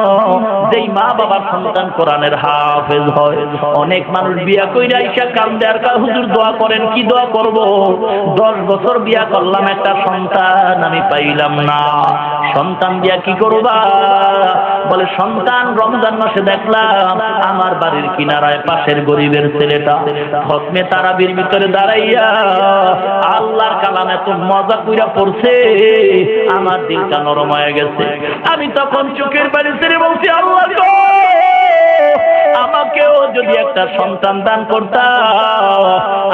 যেই মা বাবার সন্তান কোরআনের হাফেজ হয়। অনেক মানুষ বিয়া কইরা আইসা কান্দে আর কয়, হুজুর দোয়া করেন। কি দোয়া করব? 10 বছর বিয়া করলাম, একটা সন্তান আমি পাইলাম না। সন্তান দিয়া কি করবা? বলে সন্তান রমজান মাসে দেখলাম আমার বাড়ির কিনারায় পাশের গরিবের ছেলেটা খতমে তারাবির ভিতরে দাঁড়াইয়া আল্লাহর কালাম এত মজা কইরা পড়ছে, আমার দিলটা নরম হয়ে গেছে। আমি তখন চোখের পানি ছেড়ে বলছি, আল্লাহ গো, আমাকেও যদি একটা সন্তান দান করতাম,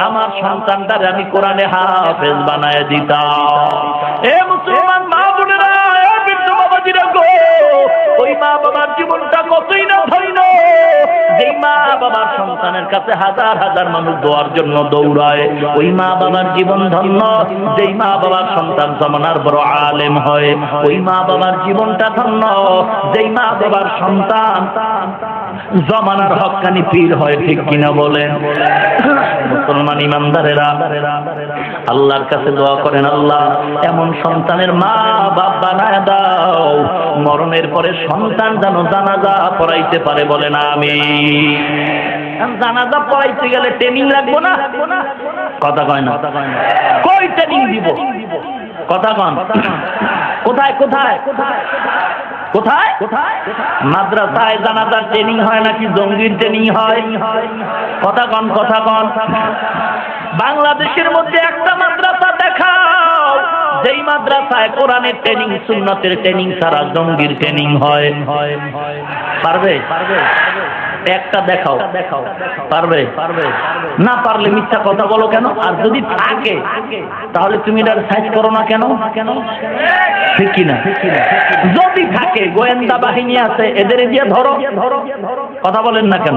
আমার সন্তানটারে আমি কোরআনে হাফেজ বানায় দিতাম। এ মুসলমান মা বোনেরা, ওই মা বাবার জীবনটা কতই না ধন্য, যেই মা বাবার সন্তানের কাছে হাজার হাজার মানুষ দোয়ার জন্য দৌড়ায়, ওই মা বাবার জীবন ধন্য। যেই মা বাবার সন্তান জমানার বড় আলেম হয়, ওই মা বাবার জীবনটা ধন্য। যেই মা বাবার সন্তান জমানার হক্কানি পীর হয়, ঠিক কিনা বলেন? মুসলমান ইমানদারেরা আল্লাহর কাছে দোয়া করেন, আল্লাহ এমন সন্তানের মা বাপ বানায় দাও, মরণের পরে সন্তান যেন জানাজা পড়াইতে পারে, বলেন আমিন। জানাজা পড়াইতে গেলে ট্রেনিং লাগবো না? কথা কয় না? কই ট্রেনিং দিব? কথা কন। কোথায় কোথায় কোথায় কোথায়? মাদ্রাসায় জানাজার ট্রেনিং হয় নাকি জঙ্গির ট্রেনিং হয়? কথা কন, কথা কন। বাংলাদেশের মধ্যে একটা মাদ্রাসা দেখাও যেই মাদ্রাসায় কোরআনের ট্রেনিং, সুন্নতের ট্রেনিং ছাড়া জঙ্গির ট্রেনিং হয়। পারবে? একটা দেখাও। পারবে? না পারলে মিথ্যা কথা বলো কেন? আর যদি থাকে তাহলে তুমি এটার সাইজ করো না কেন? ঠিক কিনা? যদি থাকে গোয়েন্দা বাহিনী আছে, এদের দিয়ে ধরো। কথা বলেন না কেন?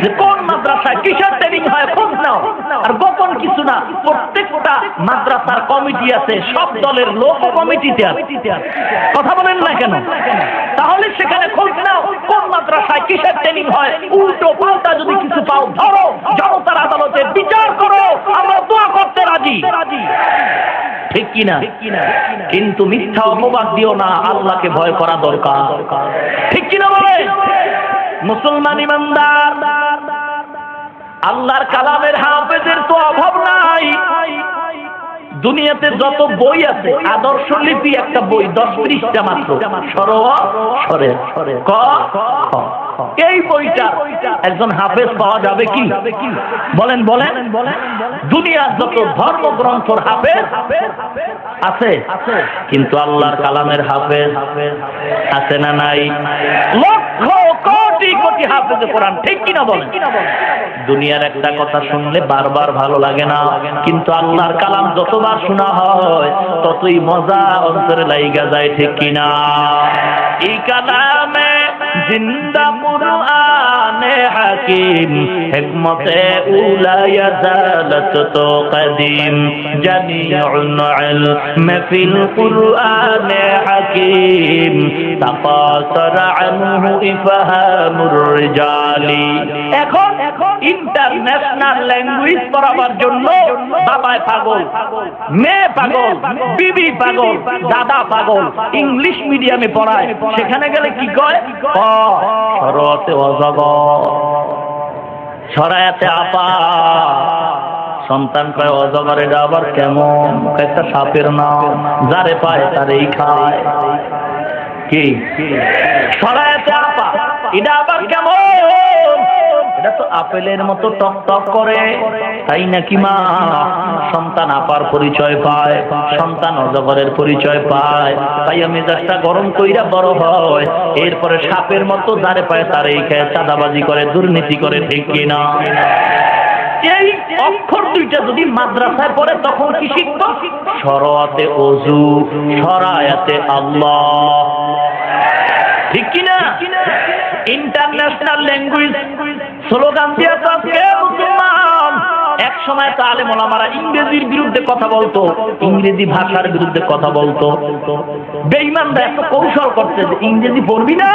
যে কোন মাদ্রাসায় কিসের ট্রেনিং হয় খোঁজ নাও। আর গোপন কিছু না, প্রত্যেকটা মাদ্রাসার কমিটি আছে, সব দলের লোক কমিটিতে আছে। কথা বলেন না কেন? তাহলে সেখানে খোঁজ নাও কোন মাদ্রাসায় কিসের ট্রেনিং হয়। উল্টো পাল্টা যদি কিছু পাও ধরো, জনতার আদালতে বিচার করো, আমরা দোয়া করতে রাজি। ঠিক কিনা? কিন্তু মিথ্যা অপবাদ দিও না, আল্লাহকে ভয় করা দরকার। ঠিক কিনা বলে? মুসলমান ইমানদার, আল্লাহর কালামের হাফেজের তো অভাব নাই। দুনিয়াতে যত বই আছে, আদর্শ লিপি একটা বই 10 পৃষ্ঠা মাত্র, এই বইটা একজন হাফেজ পাওয়া যাবে কি? বলেন বলেন। দুনিয়ার যত ধর্মগ্রন্থর হাফেজ আছে, কিন্তু আল্লাহর কালামের হাফেজ আছে না নাই? লক্ষ কোটি কোটি হাফেজ কোরআন, ঠিক কিনা বলেন? দুনিয়ার একটা কথা শুনলে বারবার ভালো লাগে না, কিন্তু আল্লাহর কালাম যতবার শোনা হয় ততই মজা অন্তরে লাইগা যায়, ঠিক কিনা? এই কালামে জিন্দা কুরআনে হাকিম, হিকমতে উলা ইয়াজালত তো কদিম, জামিউল ইলম ফিল কুরআনে হাকিম, তাকাসার আনহু ইফহামুর রিজালি। এখন ইন্টারন্যাশনাল ল্যাঙ্গুয়েজ পড়াবার জন্য বাবায় পাগল, মেয়ে পাগল, বিবি পাগল, দাদা পাগল, ইংলিশ মিডিয়ামে পড়ায়। সেখানে গেলে কি কয়? সরতে অজগর, সরায়াতে আপা। সন্তান কয় অজগর, এটা আবার কেমন? একটা সাপের নাম, যারে পায় তারেই খায়। কি সরায়াতে আপা, এটা আবার কেমন? এটা তো আপেলের মতো টক টক করে, তাই নাকি মা? সন্তান আপার পরিচয় পায়, সন্তান অজগরের পরিচয় পায়, তাই আমি মেজাজটা গরম কইরা বড় হয়। এরপরে সাপের মতো যারে পায় তারেই খায়, চাঁদাবাজি করে, দুর্নীতি করে, ঠিক কিনা? এই অক্ষর দুইটা যদি মাদ্রাসায় পড়ে তখন কি শিখতো? সরায়াতে ওযু, সরায়াতে আল্লাহ, ঠিক কিনা? ইন্টারন্যাশনাল ল্যাঙ্গুয়েজ স্লোগান দিয়ে তো আজকে মুসলমান। এক সময় তো আলেম ওলামারা ইংরেজির বিরুদ্ধে কথা বলতো, ইংরেজি ভাষার বিরুদ্ধে কথা বলতো। বেঈমানরা এত কৌশল করছে যে ইংরেজি পড়বি না,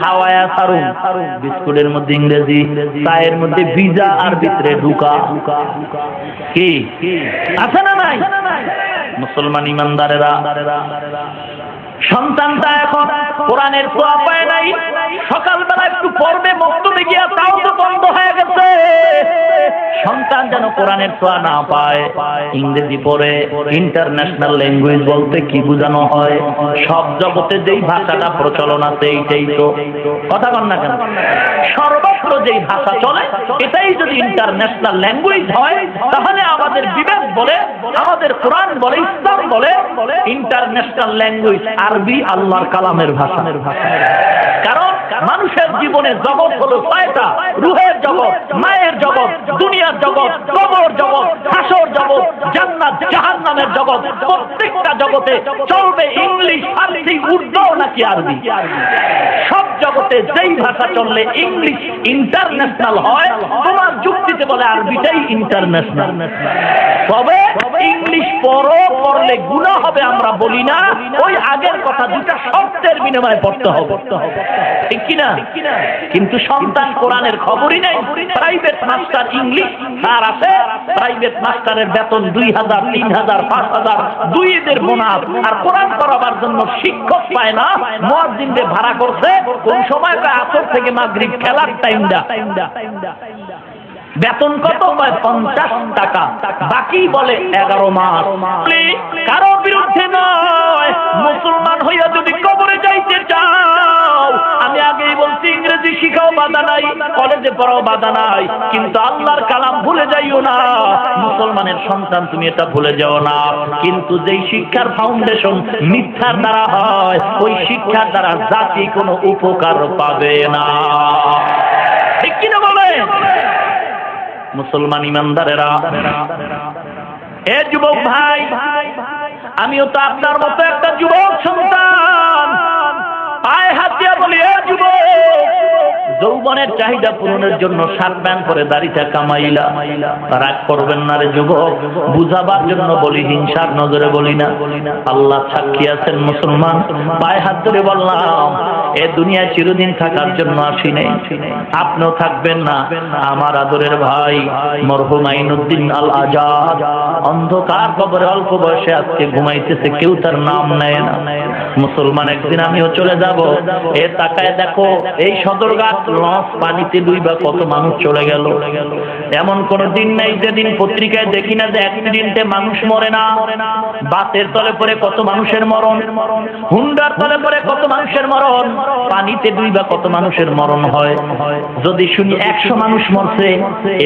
খাওয়ায়া সারুন। বিস্কুটের মধ্যে ইংরেজি, চায়ের মধ্যে ভিজা আর ভিতরে ঢুকা। কি আছে না নাই? মুসলমান ইমানদারেরা, সন্তানটা এখন কোরআনের ছোঁয়া পায় নাই, সকালবেলা একটু পড়বে মক্তবে গিয়া, তাও তো বন্ধ হয়ে গেছে। সন্তান যেন কোরআনের ছোঁয়া না পায়, ইংরেজি পড়ে। ইন্টারন্যাশনাল ল্যাঙ্গুয়েজ বলতে কি বোঝানো হয়? সব জগতে যেই ভাষাটা প্রচলন আছে এইটাই তো। কথা বল না কেন? সর্বত্র যেই ভাষা চলে এটাই যদি ইন্টারন্যাশনাল ল্যাঙ্গুয়েজ হয়, তাহলে আমাদের বিবেক বলে, আমাদের কোরআন বলে, ইসলাম বলে ইন্টারন্যাশনাল ল্যাঙ্গুয়েজ আরবি, আল্লাহর কালামের ভাষা। কারণ মানুষের জীবনে জগৎ হলো ছয়টা: রুহের জগৎ, মায়ের জগৎ, দুনিয়ার জগৎ, কবর কবর জগৎ, হাসর জগৎ, জান্নাত জাহান্নামের জগৎ, প্রত্যেকটা জগতে চলবে ইংলিশ, ফার্সি, উর্দু নাকি আরবি। সব জগতে যেই ভাষা চললে ইংলিশ ইন্টারন্যাশনাল হয়, তোমার যুক্তিতে বলে আরবিটাই ইন্টারন্যাশনাল। তবে ইংলিশ পড়লে গুনাহ হবে আমরা বলি না, ওই আগের কথা দুটা শর্তের বিনিময়ে পড়তে হবে, ঠিক কিনা? কিন্তু সন্তান কোরআনের খবরই নেই। প্রাইভেট মাস্টার ইংলিশ আর আছে, প্রাইভেট মাস্টারের বেতন 2000, 3000, 5000, দুইদের বোনাস, আর কোরআন পড়াবার জন্য শিক্ষক পায় না। মুয়াজ্জিনদের ভাড়া করছে, কোন সময় আসর থেকে মাগরিব খেলার টাইমটা। বেতন কত? 50 টাকা, বাকি বলে 11 মাস। কারো বিরুদ্ধে নয়, মুসলমান হইয়া যদি কবরে যাইতে চাও, আমি আগেই বলছি ইংরেজি শিখাও বাধা নাই, কলেজে পড়াও বাধা নাই, কিন্তু আল্লাহর কালাম ভুলে যাইও না। মুসলমানের সন্তান তুমি এটা ভুলে যাও না। কিন্তু যেই শিক্ষার ফাউন্ডেশন মিথ্যার দ্বারা হয়, ওই শিক্ষার দ্বারা জাতি কোনো উপকার পাবে না, ঠিক কিনা বলে? মুসলমান ইমানদারেরা, এ যুবক ভাই, আমিও তো আপনার মতো একটা যুবক সন্তান। পায়ে হাত দিয়া বলি, এ যুবক, যৌবনের চাহিদা পূরণের জন্য শার্ট প্যান্ট পরে দাড়িটা কামাইলা, রাগ করবেন না রে যুবক, বুঝাবার জন্য বলি, হিংসার নজরে বলি না। আল্লাহ সাক্ষী আছেন মুসলমান, পায়ে হাত ধরে বললাম, এ দুনিয়ায় চিরদিন থাকার জন্য আসি নাই, আপনিও থাকবেন না। আমার আদরের ভাই মরহুম আইনুদ্দিন আল আজাদ অন্ধকার কবরে অল্প বয়সে আজকে ঘুমাইতেছে, কেউ তার নাম নেয় না। মুসলমান, একদিন আমিও চলে যাব। এ তাকায় দেখো, এই সদরঘাট লঞ্চ পানিতে ডুইবা কত মানুষ চলে গেল। এমন কোন দিন নাই যেদিন পত্রিকায় দেখি না যে অ্যাক্সিডেন্টে মানুষ মরে না। বাসের তলে পড়ে কত মানুষের মরণ, হুন্ডার তলে পড়ে কত মানুষের মরণ, পানিতে ডুইবা কত মানুষের মরণ হয়। যদি শুনি 100 মানুষ মরছে,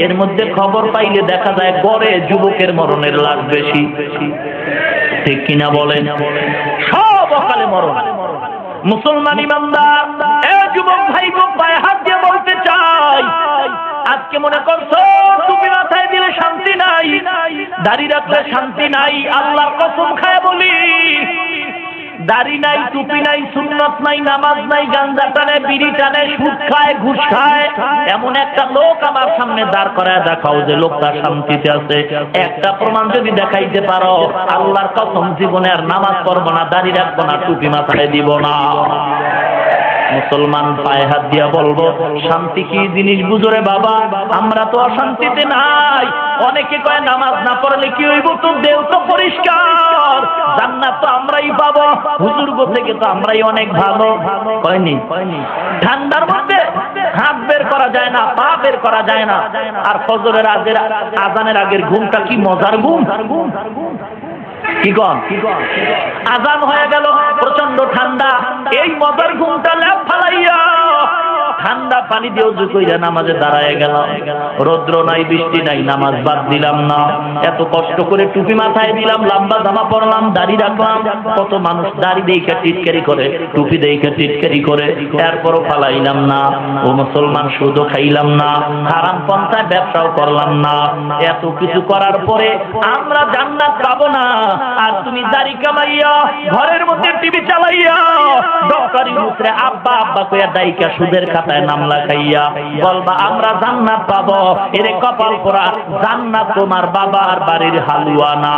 এর মধ্যে খবর পাইলে দেখা যায় গড়ে যুবকের মরণের লাশ বেশি, ঠিক কিনা বলেন? সব অকালে মরণ। মুসলমান ইমানদার, এ যুবক ভাই গো, পায়ে হাত দিয়ে বলতে চাই, আজকে মনে করছো টুপি মাথায় দিলে শান্তি নাই, দাড়ি রাখলে শান্তি নাই। আল্লাহর কসম খায় বলি, দাড়ি নাই, টুপি নাই, সুন্নত নাই, নামাজ নাই, গাঞ্জা টানে, বিড়ি টানে, সুদ খায়, ঘুষ খায়, এমন একটা লোক আমার সামনে দাঁড় করায় দেখাও যে লোকটা শান্তিতে আছে। একটা প্রমাণ যদি দেখাইতে পারো, আল্লাহর কসম জীবনে আর নামাজ পড়বো না, দাড়ি রাখবো না, টুপি মাথায় দিব না। মুসলমান পায়ে হাত দিয়া বলবো, শান্তি কি জিনিস বুঝো রে বাবা? আমরা তো অশান্তিতে নাই। অনেকে কয় নামাজ না পড়লে কি হইব, তো দেহ তো পরিষ্কার, জান্নাত তো আমরাই পাবো, হুজুর গো থেকে তো আমরাই অনেক ভালো। কয়নি? ঠান্ডার মধ্যে হাত বের করা যায় না, পা বের করা যায় না, আর ফজরের আজানের আগের ঘুমটা কি মজার ঘুম। কি কন? আজান হয়ে গেল, প্রচন্ড ঠান্ডা, এই মজার ঘুমটা ল্যাপ ফালাইয়া ঠান্ডা পানি দিয়ে উজু কইরা নামাজে দাঁড়ায় গেল। রৌদ্র নাই, বৃষ্টি নাই, নামাজ বাদ দিলাম না। এত কষ্ট করে টুপি মাথায় দিলাম, লম্বা জামা পরলাম, দাড়ি রাখলাম। কত মানুষ দাড়ি দেইখা টিটকারি করে, টুপি দেইখা টিটকারি করে, এরপরও ফালাইলাম না। ও মুসলমান, সুদও খাইলাম না, হারাম পন্থায় ব্যবসাও করলাম না। এত কিছু করার পরে আমরা জান্নাত পাবো না। আর তুমি দাড়ি কামাইয়া, ঘরের মধ্যে টিভি চালাইয়া, ডক্টর ইউনুসরে আব্বা আব্বা কইয়া দাইকা সুদের খাতায় নাম লাগাইয়া বলবা আমরা জান্নাত পাবো। এরে কপাল পোড়া, জান্নাত তোমার বাবার বাড়ির হালুয়া না,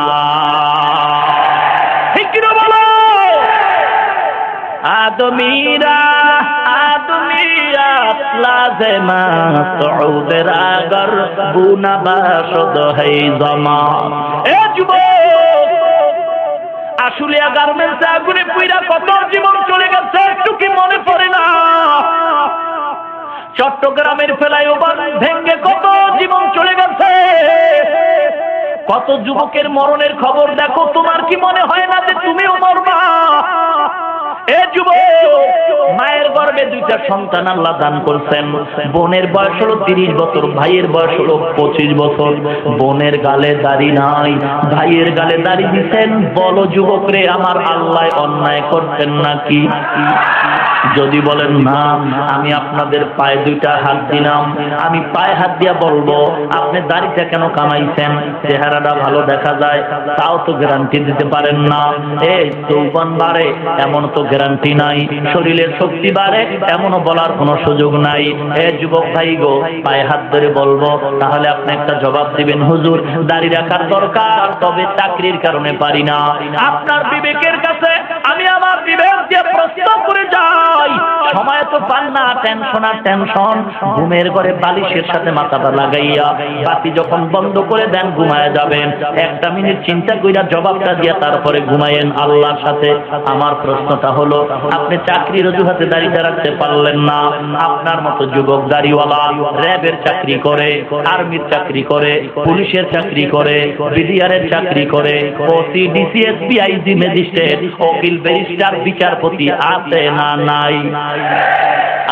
ঠিক কিনা বলো? আদমিরা আদমিয়াত লাজেমা সউদের আগর বুনা বাসদ হে জমা। এ যুবক, আশুলিয়া গার্মেন্টসে আগুনে পুইরা কত জীবন চলে গেছে, একটু কি মনে পড়ে না? চট্টগ্রামের ফ্লাইওভার ভেঙে কত জীবন চলে গেছে, কত যুবকের মরণের খবর দেখো। তোমার কি মনে হয় না যে তুমিও মরবা? এ যুবক, মায়ের গর্ভে 2টা সন্তান আল্লাহ দান করছেন। বোনের বয়স হলো 30 বছর, ভাইয়ের বয়স হলো 25 বছর। বোনের গালে দাড়ি নাই, ভাইয়ের গালে দাড়ি দিচ্ছেন। বলো যুবক রে, আমার আল্লাহ অন্যায় করতেন নাকি? যদি বলেন না আমি আপনাদের পায়ে দুইটা হাত দিলাম, আমি পায়ে হাত দিয়া বলবো আপনি দাড়িটা কেন কামাইছেন, চেহারাটা ভালো দেখা যায়, তাও তো গ্যারান্টি দিতে পারেন না। এই যৌবন বাড়ে এমন তো গ্যারান্টি নাই, শরীরের শক্তি বাড়ে এমনও বলার কোনো সুযোগ নাই। এ যুবক ভাই গো, পায়ে হাত ধরে বলবো, তাহলে আপনি একটা জবাব দিবেন, হুজুর দাড়ি রাখার দরকার, তবে চাকরির কারণে পারি না। আপনার বিবেকের কাছে আমি আমার বিবেক দিয়ে প্রশ্ন করে যাই, সময় তো পান না, টেনশন আর টেনশন, ঘুমের ঘরে বালিশের সাথে মাথাটা লাগাইয়া বাতি যখন বন্ধ করে দেন ঘুমায় যাবেন, একটা মিনিট চিন্তা কইরা জবাবটা দিয়া তারপরে ঘুমায়েন আল্লাহর সাথে। আমার প্রশ্নটা হলো, আপনি চাকরির অজুহাতে দাড়িটা রাখতে পারলেন না, আপনার মতো যুবক দাড়িওয়ালা র্যাবের চাকরি করে, আর্মির চাকরি করে, পুলিশের চাকরি করে, বিডিআরের চাকরি করে, OC DC SP IG magistrate উকিল ব্যারিস্টার বিচারপতি আছে না নাই?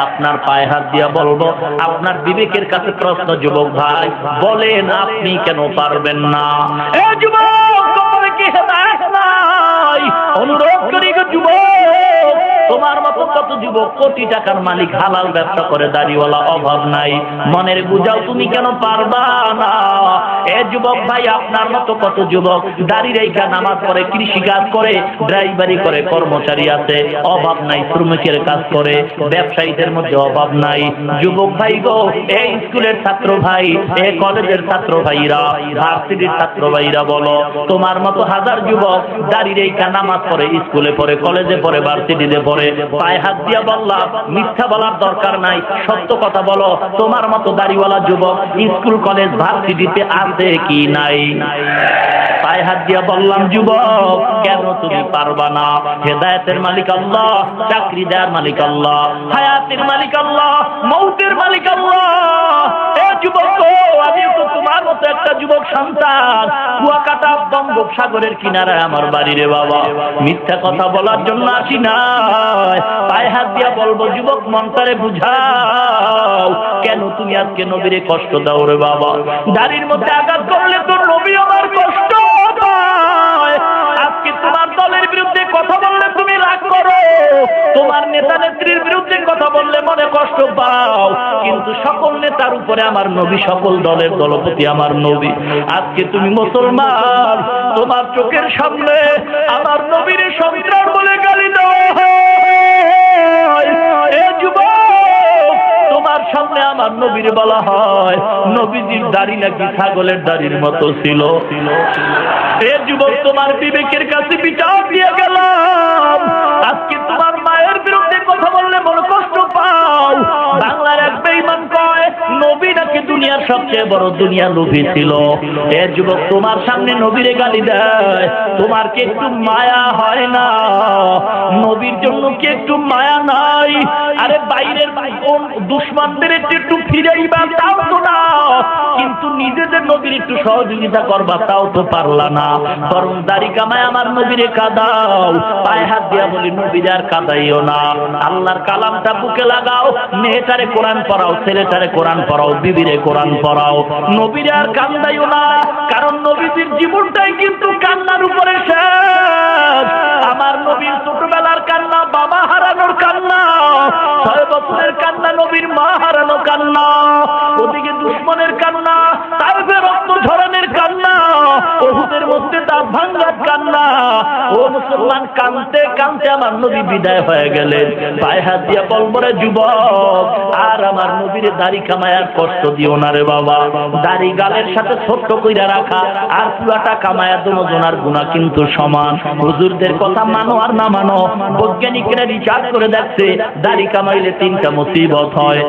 আপনার পায়ে হাত দিয়া বলবো, আপনার বিবেকের কাছে প্রশ্ন যুবক ভাই, বলেন আপনি কেন পারবেন না? এ যুবক, তোমার কি হেদায়েত নাই? অনুরোধ করি গো যুবক, তোমার মতো কত যুবক কোটি টাকার মালিক, হালাল ব্যবসা করে, দাড়িওয়ালা, অভাব নাই, মনের বুঝাও তুমি কেন পারবা না? এ যুবক ভাই, আপনার মতো কত যুবক দাড়ি রেখা নামাজ পড়ে, কৃষি কাজ করে, ড্রাইভারি করে, কর্মচারী আছে, অভাব নাই, শ্রমিকের কাজ করে, ব্যবসায়ীদের মধ্যে অভাব নাই। যুবক ভাই গো, এই স্কুলের ছাত্র ভাই, এই কলেজের ছাত্র ভাইরা, ভার্সিটির ছাত্র ভাইরা, বলো তোমার মতো হাজার যুবক দাড়ি রেখা নামাজ পড়ে, স্কুলে পড়ে, কলেজে পড়ে, ভার্সিটিতে পড়ে, পায়ে হাত দিয়া বললাম, মিথ্যা বলার দরকার নাই, সত্য কথা বলো, তোমার মতো দাড়িওয়ালা যুবক স্কুল কলেজ ভার্সিটিতে আছে কি নাই? পায়ে হাত দিয়া বললাম, যুবক কেন তুমি পারবা না? হেদায়েতের মালিক আল্লাহ, চাকরি দেওয়ার মালিক আল্লাহ, হায়াতের মালিক আল্লাহ, মৌতের মালিক আল্লাহ। এ যুবক, আমি তো তোমার মতো একটা যুবক সন্তান, কুয়াকাটা বঙ্গোপসাগরের কিনারায় আমার বাড়ি রে বাবা, মিথ্যা কথা বলার জন্য আসি না। পায়ে হাত দিয়া বলবো, যুবক মনটারে বুঝাও, কেন তুমি আজকে নবীরে কষ্ট দাও রে বাবা? দাড়ির মধ্যে আঘাত করলে তো নবী আমার কষ্ট পায়। আজকে তোমার দলের বিরুদ্ধে কথা বললে তুমি রাগ করো, তোমার নেতা নেত্রীর বিরুদ্ধে কথা বললে মনে কষ্ট পাও, কিন্তু সকল নেতার উপরে আমার নবী, সকল দলের দলপতি আমার নবী। আজকে তুমি মুসলমান, তোমার চোখের সামনে আমার নবীর সন্ত্রাস বলে গালি দেওয়া হয়। এ যুবক, তোমার সামনে আমার নবীর বলা হয় নবীজির দাড়ি নাকি ছাগলের দাড়ির মতো ছিল। এ যুবক, তোমার বিবেকের কাছে বিচার দিয়ে গেলাম, আজকে তোমার মায়ের বিরুদ্ধে কথা বললে মনে কষ্ট পাও। বাংলার এক বেঈমান কয় নবী নাকি দুনিয়ার সবচেয়ে বড় দুনিয়া লোভী ছিল। এ যুবক, তোমার সামনে নবীরে গালি দেয়, তোমার কি একটু মায়া হয় না? নবীর জন্য কি একটু মায়া নাই? আরে বাইরের দুশ্মনদের একটু ফিরাইবা, তাও তো না, কিন্তু নিজেদের নবীর একটু সহযোগিতা করবা, তাও তো পারলা না। বরং দাড়ি কামায় আমার নবীরে কাঁদাও। পায়ে হাত দিয়া বলি, নবীরে আর কাঁদাইও না, আল্লাহর কালামটা বুকে লাগাও, মেয়েটারে কোরআন পড়াও, ছেলেটারে কোরআন পড়াও, বিবিরে কোরআন পড়াও, নবীরে আর কান্দাইও না, কারণ নবীজির জীবনটাই কিন্তু কান্নার উপরে শেষ। আমার নবীর ছোটবেলার কান্না, বাবা হারানোর কান্না, 6 বছরের কান্না, নবীর মা হারানো কান্না, ওদিকে দুশ্মনের কান্না, তাইফে রক্ত ঝরানোর কান্না, ওহুদের মধ্যে দাঁত ভাঙ্গার কান্না। ও মুসলমান, কানতে কানতে আমার নবী বিদায় হয়ে গেলেন। পায়ে হাত দিয়া বলবো, রে যুবক, আর আমার নবীর দাড়ি কামায় আর কষ্ট দিও না রে বাবা। দাড়ি গালের সাথে ছোট্ট কইরা রাখা আর পুরাটা কামায়া দুজনের গুনাহ কিন্তু সমান। হুজুরদের কথা মানো আর না মানো, বৈজ্ঞানিকরা রিসার্চ করে দেখছে দাড়ি কামাইলে 3টা মুসিবত হয়।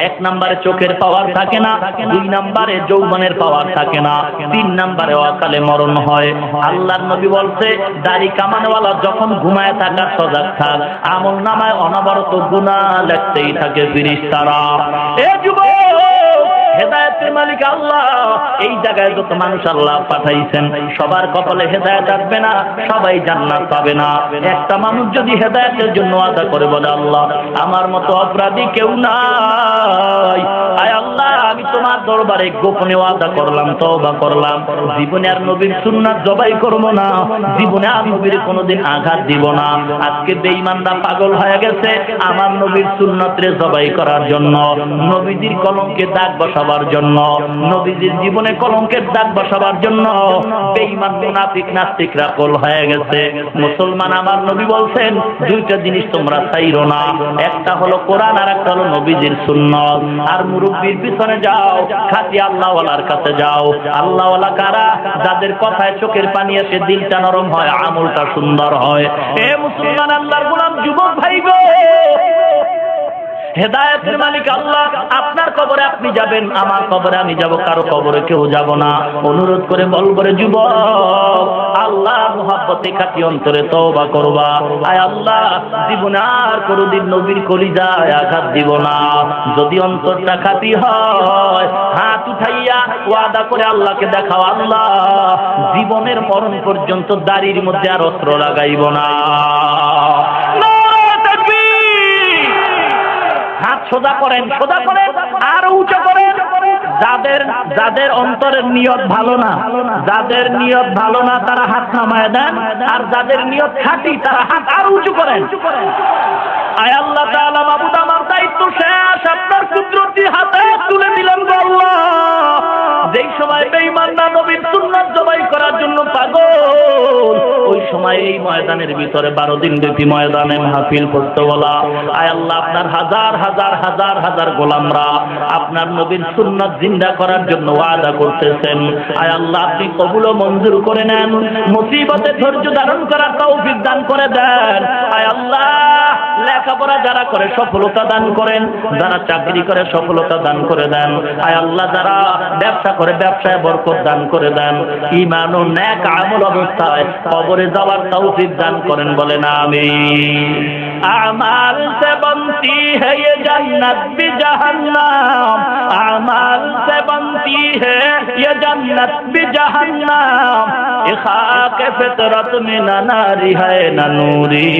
1 নম্বরে চোখের পাওয়ার থাকে না, 2 নম্বরে যৌবনের পাওয়ার থাকে না, 3 নম্বরে অকালে মরণ হয়। আল্লাহর নবী বলছে, দাড়ি কামানোওয়ালা যখন ঘুমায় থাকা সজাগ থাক, আমল নামায় অনবরত গুনাহ লিখতেই থাকে ফেরেশতারা। এ যুবক, হেদায়েতের মালিক আল্লাহ, এই জায়গায় যত মানুষ আল্লাহ পাঠাইছেন সবার কপালে হেদায়েত আসবে না, সবাই জান্নাত পাবে না। একটা মানুষ যদি হেদায়েতের জন্য আশা করে বলে, আল্লাহ আমার মতো অপরাধী কেউ নাই, আয় আল্লাহ আমি তোমার দরবারে গোপনে ওয়াদা করলাম, তওবা করলাম, জীবনে আর নবীর সুন্নাত জবাই করব না, জীবনে আর নবীর কোনোদিন আঘাত দিব না। আজকে বেঈমানরা পাগল হয়ে গেছে আমার নবীর সুন্নাতরে জবাই করার জন্য, নবীজির কলঙ্কে দাগ বসাবার জন্য, নবীজির জীবনে কলঙ্কের দাগ বসাবার জন্য বেঈমান মুনাফিক নাস্তিকরা পাগল হয়ে গেছে। মুসলমান, আমার নবী বলছেন দুইটা জিনিস তোমরা ছাইরো না, একটা হলো কোরআন আর একটা হলো নবীজির সুন্নাত। আর মুরব্বির পিছনে যাও, খাঁটি আল্লাহওয়ালার কাছে যাও। আল্লাহওয়ালা কারা? যাদের কথায় চোখের পানি আসে, দিলটা নরম হয়, আমলটা সুন্দর হয়। এ মুসলমান, আল্লাহর গোলাম যুবক ভাই গো, হেদায়েতের মালিক আল্লাহ। আপনার কবরে আপনি যাবেন, আমার কবরে আমি যাব, কারো কবরে কেউ যাব না। অনুরোধ করে বলবো রে যুবক, আল্লাহর মুহাব্বতে খাঁটি অন্তরে তওবা করবা। আয় আল্লাহ, জীবনে আর কোনোদিন নবীর কলিজায় আঘাত দিব না। যদি অন্তরটা খাঁটি হয়, হাত উঠাইয়া ওয়াদা করে আল্লাহকে দেখাও, আল্লাহ জীবনের মরণ পর্যন্ত দাড়ির মধ্যে আর অস্ত্র লাগাইব না। হাত সোজা করেন, সোজা করেন, আর উঁচু করেন। যাদের অন্তরের নিয়ত ভালো না, যাদের নিয়ত ভালো না তারা হাত নামায় দেন, আর যাদের নিয়ত খাঁটি তারা হাত আর উঁচু করেন। আয় আল্লাহ তাআলা, মাবুদ আমার দায়িত্ব শেষ, আপনার কুদরতি হাতে তুলে দিলাম গো আল্লাহ। যেই সময় বেঈমানরা নবীর সুন্নাত জবাই করার জন্য পাগল, ওই সময় এই ময়দানের ভিতরে 12 দিন ব্যাপী ময়দানে মাহফিল করতে বলা। আয় আল্লাহ, আপনার হাজার হাজার হাজার হাজার গোলামরা আপনার নবীর সুন্নাত জিন্দা করার জন্য ওয়াদা করতেছেন। আয় আল্লাহ, আপনি কবুল ও মঞ্জুর করে নেন, মুসিবতে ধৈর্য ধারণ করার তৌফিক দান করে দেন। আয় আল্লাহ, লেখাপড়া যারা করে সফলতা দান করেন, যারা চাকরি করে সফলতা দান করে দেন। আয় আল্লাহ, যারা ব্যবসা করে ব্যবসায় বরকত দান করে দেন। ঈমান ও নেক আমল অবস্থায় কবরে যাওয়ার তৌফিক দান করেন, বলেন আমিন। আমাল से बनती है ये जन्नत भी जहन्नम, अमाल से बनती है ये जन्नत भी जहन्नम। ये खाक फितरत में न नारी है न नूरी,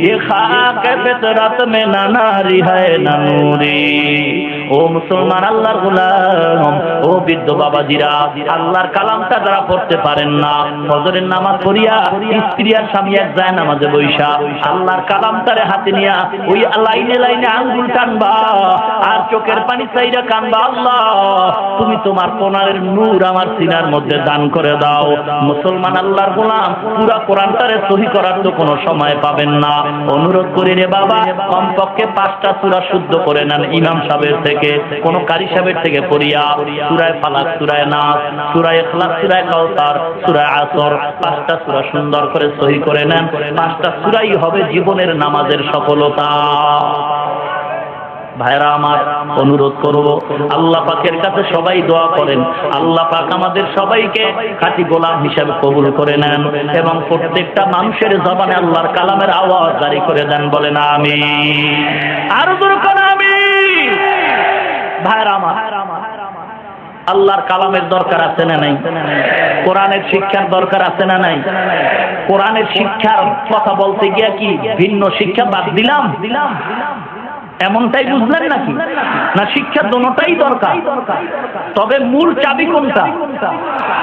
ये खाक फितरत में न नारी है न नूरी। ও মুসলমান, আল্লাহর গোলাম, ও বৃদ্ধ বাবাজিরা, আল্লাহর কালামটা যারা পড়তে পারেন না, ফজরের নামাজ পড়িয়া স্ত্রী আর স্বামী এক যায় নামাজে বৈশা আল্লাহর কালামটারে হাতে নিয়া ওই লাইনে লাইনে আঙ্গুল টানবা আর চোখের পানি চাইরা কানবা, আল্লাহ তুমি তোমার কোরআনের নূর আমার সিনার মধ্যে দান করে দাও। মুসলমান, আল্লাহর গোলাম, পুরা কোরআনটারে সহি করার তো কোনো সময় পাবেন না। অনুরোধ করি রে বাবা, কমপক্ষে 5টা সূরা শুদ্ধ করে নেন ইমাম সাহেবের থেকে, কোন কারি সাহেবের থেকে পড়িয়া। সূরায়ে ফালাক, সূরায়ে নাস, সূরায়ে ইখলাস, সূরায়ে কাউসার, সূরায়ে আসর, 5টা সূরা সুন্দর করে সহি করে নেন। 5টা সূরাই হবে জীবনের নামাজের সফলতা। ভাইরা আমার, অনুরোধ করব, আল্লাহ পাকের কাছে সবাই দোয়া করেন, আল্লাহ পাক আমাদের সবাইকে খাঁটি গোলাম হিসেবে কবুল করে নেন এবং প্রত্যেকটা মানুষের জবানে আল্লাহর কালামের আওয়াজ জারি করে দেন, বলেন আমিন। আরো জোরে বলেন আমিন। ভাইরা আমার, আল্লাহর কালামের দরকার আছে না নাই? কোরআনের শিক্ষার দরকার আছে না নাই? কোরআনের শিক্ষার কথা বলতে গিয়া কি ভিন্ন শিক্ষা বাদ দিলাম? এমনটাই বুঝলেন নাকি? না, শিক্ষা দুটোটাই দরকার, তবে মূল চাবি কোনটা?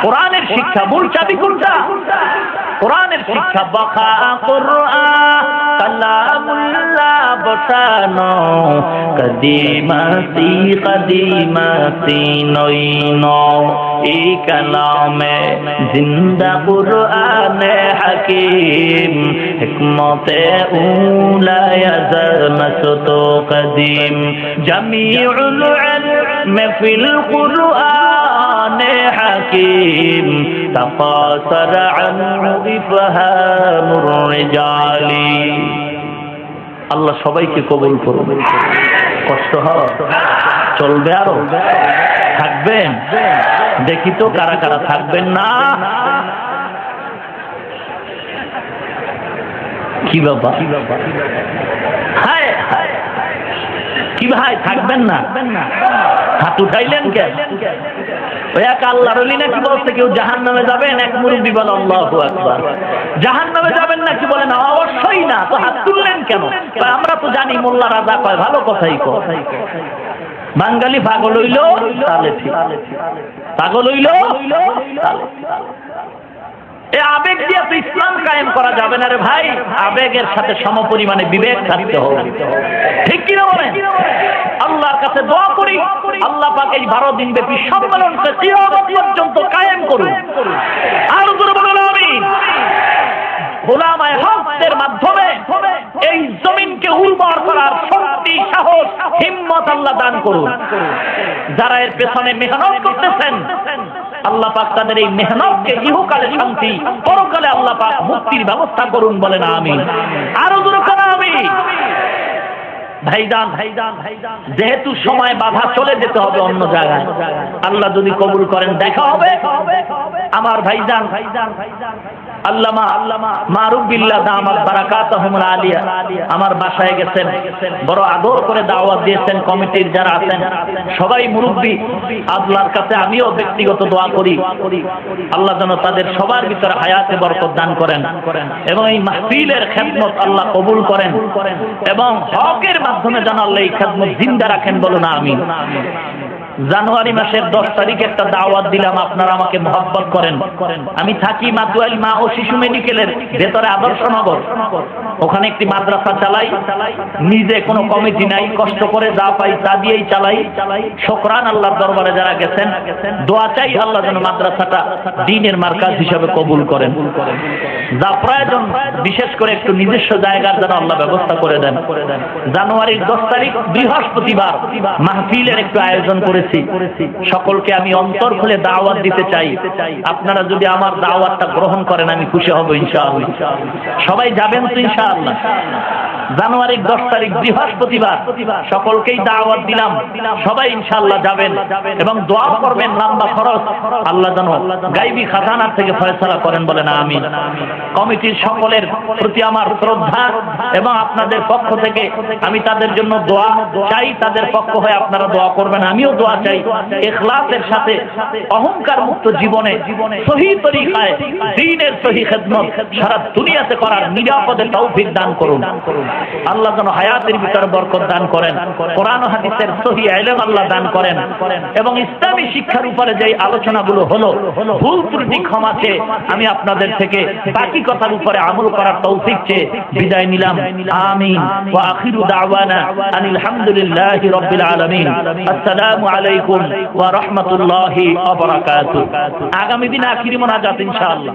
কোরআনের শিক্ষা। মূল চাবি কোনটা? কোরআনের শিক্ষা। বাকা কোরআন কালামুল্লাহ বসানো, কদিমাতি কদিমাতি নইনো, এই কালামে জিন্দা কুরআনে হাকিম, হিকমতে উলায় জমসত কদিম, জামিউল ইলম ফিল কুরআনে হাকিম, তাকাসার আনহু ইফহামুর রিজালি। আল্লাহ সবাইকে কবুল করুন। কষ্ট হয়? চলবে? আরো থাকবেন? দেখি তো কারা কারা থাকবেন না। কি বাবা, কি ভাই থাকবেন না? হাত উঠাইলেন কেন? ওই এক আল্লাহর ওলি নাকি বলছে কেউ জাহান্নামে যাবেন, এক মুরব্বি বলে আল্লাহু আকবার। জাহান্নামে যাবেন নাকি? বলে না, অবশ্যই না। তো হাত তুললেন কেন? আমরা তো জানি মোল্লা রাজা কয়, ভালো কথাই কয়। বাঙালি পাগল হইল তাহলে ঠিক, পাগল হইল তাহলে। এই আবেগ দিয়ে তো ইসলাম কায়েম করা যাবে না রে ভাই। আবেগের সাথে সমপরিমাণে বিবেক থাকতে হবে, ঠিক কিনা বলেন? আল্লাহর কাছে দোয়া করি, আল্লাহ পাক এই 12 দিন ব্যাপী সম্মেলনকে কিয়ামত পর্যন্ত কায়েম করুন। আর জোরে বলুন আমিন। উলামায়ে হকের মাধ্যমে এই জমিনকে উর্বর করার শক্তি, সাহস, হিম্মত আল্লাহ দান করুন। যারা এর পেছনে মেহনত করতেছেন, আল্লাহ পাক তাদের এই মেহনতকে ইহকালে শান্তি, পরকালে আল্লাহ পাক মুক্তির ব্যবস্থা করুন, বলেন আমিন। আরো জোরে করে আমিন। ভাইজান, যেহেতু সময় বাধা, চলে যেতে হবে অন্য জায়গায়। আল্লাহ যদি কবুল করেন দেখা হবে। আমার ভাইজান আল্লামা মারুফ বিল্লাহ দামাত বারাকাতুহুল আলিয়া আমার বাসায় গেছেন, বড় আদর করে দাওয়াত দিয়েছেন। কমিটির যারা আছেন সবাই মুরব্বী, আল্লাহর কাছে আমিও ব্যক্তিগত দোয়া করি আল্লাহ যেন তাদের সবার ভিতরে হায়াতে বরকত দান করেন এবং এই মাহফিলের খেদমত আল্লাহ কবুল করেন এবং হকের মাধ্যমে যেন আল্লাহ এই খেদমত জিন্দা রাখেন, বলুন আমিন। জানুয়ারি মাসের 10 তারিখে একটা দাওয়াত দিলাম, আপনারা আমাকে মহব্বত করেন। আমি থাকি মাতুয়াইল মা ও শিশু মেডিকেলের ভেতরে আদর্শনগর, ওখানে একটি মাদ্রাসা চালাই। নিজে কোনো কমিটি নাই, কষ্ট করে যা পাই তা দিয়েই চালাই। শুকরান আল্লাহর দরবারে যারা গেছেন, দোয়া চাই আল্লাহ যেন মাদ্রাসাটা দ্বীনের মার্কাজ হিসেবে কবুল করেন। যা প্রয়োজন, বিশেষ করে একটু নিজস্ব জায়গার যেন আল্লাহ ব্যবস্থা করে দেন। জানুয়ারির 10 তারিখ বৃহস্পতিবার মাহফিলের একটু আয়োজন করেছি। সকলকে আমি অন্তর খুলে দাওয়াত দিতে চাই। আপনারা যদি আমার দাওয়াতটা গ্রহণ করেন আমি খুশি হব ইনশাআল্লাহ। সবাই যাবেন তো ইনশাআল্লাহ? জানুয়ারির 10 তারিখ বৃহস্পতিবার সকলকেই দাওয়াত দিলাম, সবাই ইনশাআল্লাহ যাবেন এবং দোয়া করবেন। লম্বা খরচ আল্লাহ যেন গায়বী খাজানা থেকে ফয়সালা করেন, বলেন আমিন। কমিটির সকলের প্রতি আমার শ্রদ্ধা এবং আপনাদের পক্ষ থেকে আমি তাদের জন্য দোয়া চাই। তাদের পক্ষ হয়ে আপনারা দোয়া করবেন, আমিও দোয়া চাই। ইখলাসের সাথে অহংকার মুক্ত জীবনে সহি তরিকায় দ্বীনের সহি খেদমত সারা দুনিয়াতে করার নিরাপদে তৌফিক দান করুন। আল্লাহ যেন হায়াতের ভিতরে বরকত দান করেন, কোরআন ও হাদিসের সহি ইলম আল্লাহ দান করেন এবং ইসলামী শিক্ষার উপরে যে আলোচনাগুলো হলো ভুল ত্রুটি ক্ষমা চেয়ে আমি আপনাদের থেকে বাকি কথার উপরে আমল করার তৌফিক চেয়ে বিদায় নিলাম। আমিন। ওয়া আখিরু দাওয়ানা আনিল হামদুলিল্লাহি রাব্বিল আলামিন। আসসালামু আলাইকুম ওয়া রাহমাতুল্লাহি ওয়া বারাকাতুহু। আগামী দিনে আখিরি মুনাজাত ইনশাআল্লাহ।